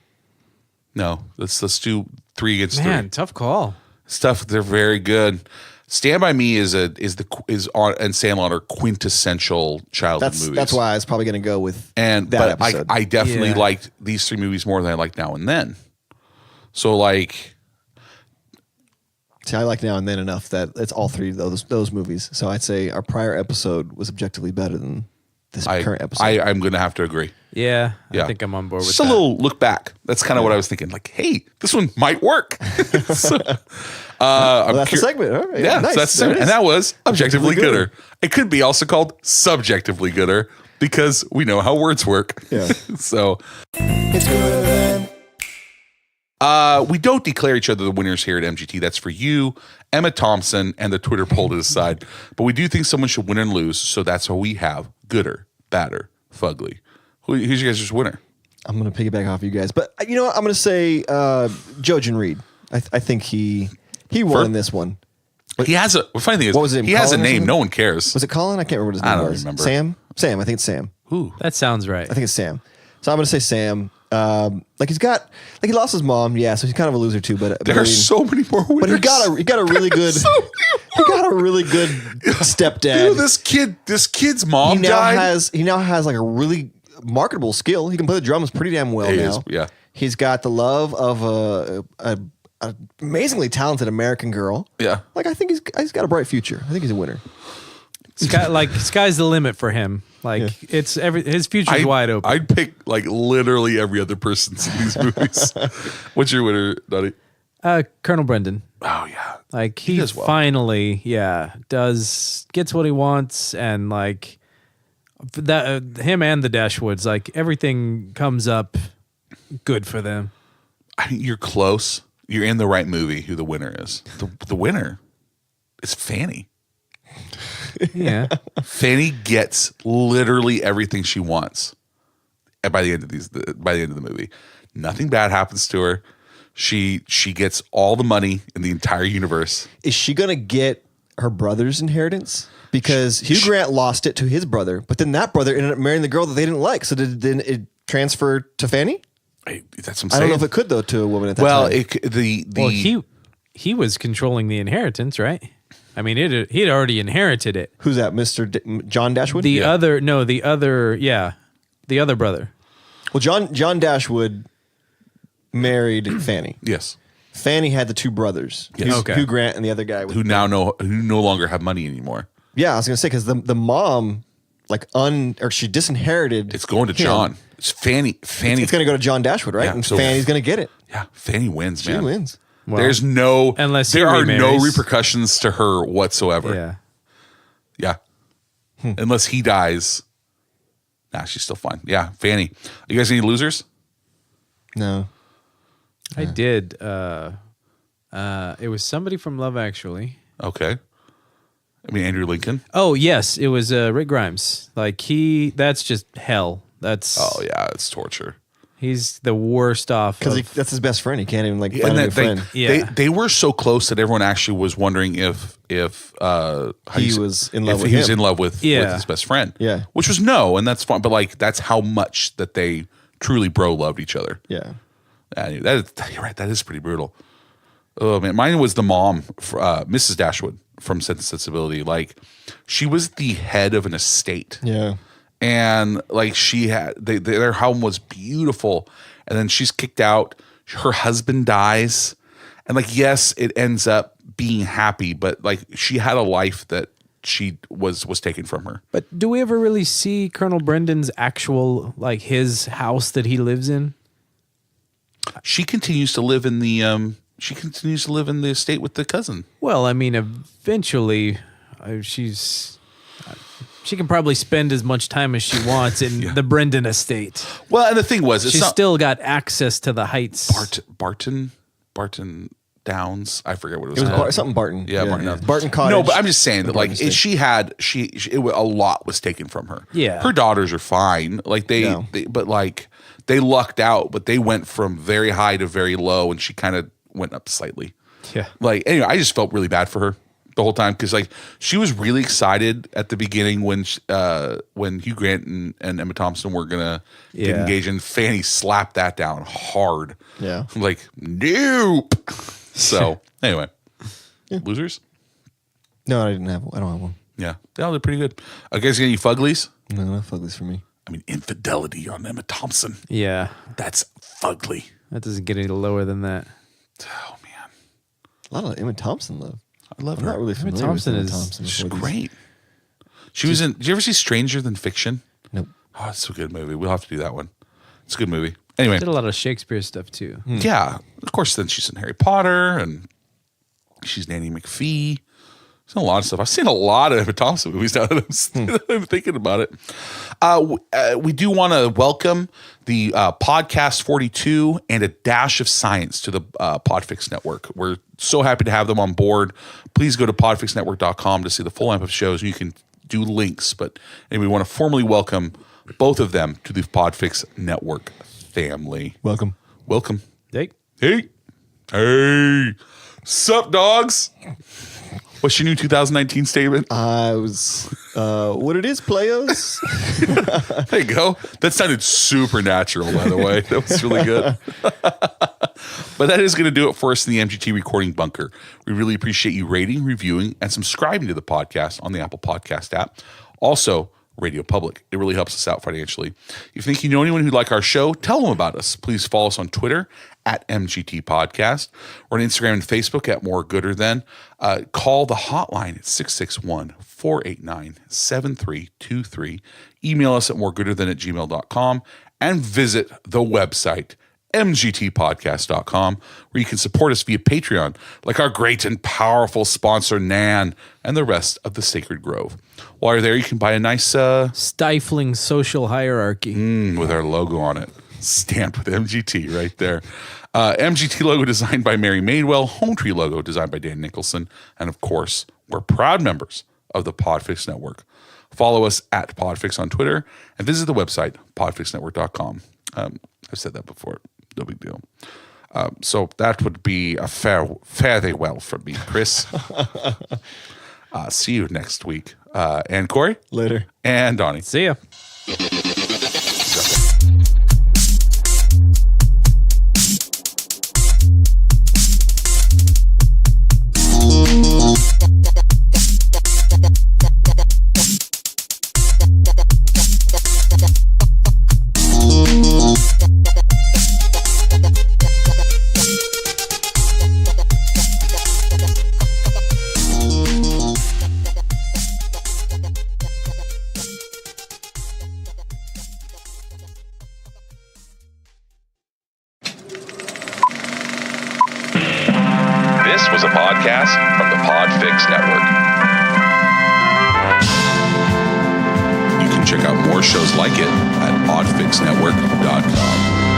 No, let's do 3 against Man, 3. tough call. Stuff, they're very good. Stand By Me is on and Sandlot are quintessential childhood movies. That's why I was probably going to go with that but episode. I definitely Yeah. liked these 3 movies more than I like Now and Then. So like, See, I like Now and Then enough that it's all 3 of those movies. So I'd say our prior episode was objectively better than this current episode. I'm going to have to agree. Yeah, Yeah. I think I'm on board with Just that. a little look back. That's kind of what I was thinking. Like, hey, this one might work. So, I'm that's the segment. All right. Yeah, Nice. so that's the There it segment. And is. that was Objectively Objectively Gooder. Gooder. It could be also called Subjectively Gooder because we know how words work. Yeah. So It's good. we don't declare each other the winners here at MGT. That's for you, Emma Thompson, and the Twitter poll to decide. But we do think someone should win and lose. So that's why we have Gooder, Batter, Fugly. Who's your guys' winner? I'm going to piggyback off you guys. But you know what? I'm going to say Jojen Reed. I think he won in this one. He has a. The funny thing is, What was it, he has a Colin or name. something? No one cares. Was it Colin? I can't remember what his name I don't was. remember. Sam? I think it's Sam. Ooh. That sounds right. I think it's Sam. So I'm going to say Sam. He lost his mom. Yeah, so he's kind of a loser too. But There are so many more winners. But he got a really good. He got a really good stepdad. You know, this kid's mom he now died. has like a really marketable skill. He can play the drums pretty damn well He now. is, yeah. He's got the love of a amazingly talented American girl. Yeah. Like I think he's got a bright future. I think he's a winner. Sky's the limit for him. Like his future's wide open. I'd pick like literally every other person in these movies. What's your winner, Dottie? Colonel Brendan. Oh yeah. Like he does well. finally, gets what he wants, and like that him and the Dashwoods, like everything comes up good for them. I mean, you're close. You're in the right movie. Who the winner is? The winner is Fanny. Yeah, Fanny gets literally everything she wants. And by the end of the movie, nothing bad happens to her. She gets all the money in the entire universe. Is she gonna get her brother's inheritance? Because Hugh Grant lost it to his brother, but then that brother ended up marrying the girl that they didn't like. So then it transfer to Fanny? That's what I'm saying. I don't know if it could though to a woman at that time. well, he was controlling the inheritance, right? I mean, he'd already inherited it. Who's that, John Dashwood? The other brother. Well, John Dashwood married Fanny. Yes. Fanny had the 2 brothers. Yes. Okay. Hugh Grant and the other guy. Who no longer have money anymore. Yeah, I was gonna say because the mom she disinherited. It's going to him. John. It's Fanny. It's gonna go to John Dashwood, right? Yeah, And so- Fanny's gonna get it. Yeah, Fanny wins, She man. wins. Well, There's no unless he there are no remarries. repercussions to her whatsoever. Yeah. Yeah. Unless he dies. Nah, she's still fine. Yeah, Fanny. You guys any losers? No. I did. It was somebody from Love Actually. Okay. I mean Andrew Lincoln. Oh yes, it was Rick Grimes. Like that's just hell. That's Oh yeah, it's torture. he's the worst off. Because of- that's his best friend. He can't even find And a that new friend. Yeah. they were so close that everyone actually was wondering if He was in love if with he was him. in love with his best friend. Yeah. Which was no, and that's fine. But like that's how much that they truly bro loved each other. Yeah. You're right. That is pretty brutal. Oh man, mine was the mom, Mrs. Dashwood from Sensibility. Like, she was the head of an estate, Yeah. and like she had their home was beautiful, and then she's kicked out. Her husband dies, and like yes, it ends up being happy, but like she had a life that she was taken from her. But do we ever really see Colonel Brendan's actual his house that he lives in? She continues to live in the estate with the cousin. Well, I mean, eventually, she can probably spend as much time as she wants in the Brendan estate. Well, and the thing was, it's She's not still got access to the heights. Barton Downs. I forget what it was. It was called. Something Barton. Yeah, Barton Downs. Barton Cottage. No, but I'm just saying that Barton estate. A lot was taken from her. Yeah. her daughters are fine. Like Yeah. but like they lucked out, but they went from very high to very low, and she kind of went up slightly. Yeah. Like, anyway, I just felt really bad for her the whole time because, like, she was really excited at the beginning when Hugh Grant and Emma Thompson were gonna get engaged, and Fanny slapped that down hard. Yeah. I'm like, nope. So anyway, losers. No, I don't have one. Yeah, they're pretty good. Guys, got any fuglies? No fuglies for me. I mean, infidelity on Emma Thompson. Yeah. That's fugly. That doesn't get any lower than that. Oh man, A lot of Emma Thompson love. I love I'm her. not really familiar Thompson with is- Emma Thompson. She's before these- great. She was in. Did you ever see Stranger Than Fiction? Nope. Oh, it's a good movie. We'll have to do that one. It's a good movie. Anyway, Did a lot of Shakespeare stuff too. yeah. Of course, then she's in Harry Potter, and she's Nanny McPhee. She's in a lot of stuff. I've seen a lot of Emma Thompson movies now that I'm thinking about it. We do want to welcome the Podcast 42 and a dash of science to the Podfix Network. We're so happy to have them on board. Please go to podfixnetwork.com to see the full lineup of shows. You can do links, but anyway, we want to formally welcome both of them to the Podfix Network family. Welcome. Welcome. Hey. Hey. Hey. Sup, dogs? What's your new 2019 statement? I was what it is, players. There you go. That sounded supernatural, by the way. That was really good. But that is going to do it for us in the MGT Recording Bunker. We really appreciate you rating, reviewing, and subscribing to the podcast on the Apple Podcast app. Also, Radio Public. It really helps us out financially. If you think you know anyone who'd like our show, tell them about us. Please follow us on Twitter at MGT Podcast or on Instagram and Facebook at More Gooder Than. Call the hotline at 661-489-7323. Email us at moregooderthan@gmail.com and visit the website mgtpodcast.com, where you can support us via Patreon, like our great and powerful sponsor, Nan, and the rest of the Sacred Grove. While you're there, you can buy a nice Stifling social hierarchy. with our logo on it, stamped with MGT right there. MGT logo designed by Mary Madewell, Home Tree logo designed by Dan Nicholson, and of course, we're proud members of the Podfix Network. Follow us at Podfix on Twitter and visit the website, podfixnetwork.com. I've said that before. No big deal. So that would be a fairly well from me, Chris. See you next week. And Corey? Later. And Donnie. See ya. This was a podcast from the Podfix Network. You can check out more shows like it at podfixnetwork.com.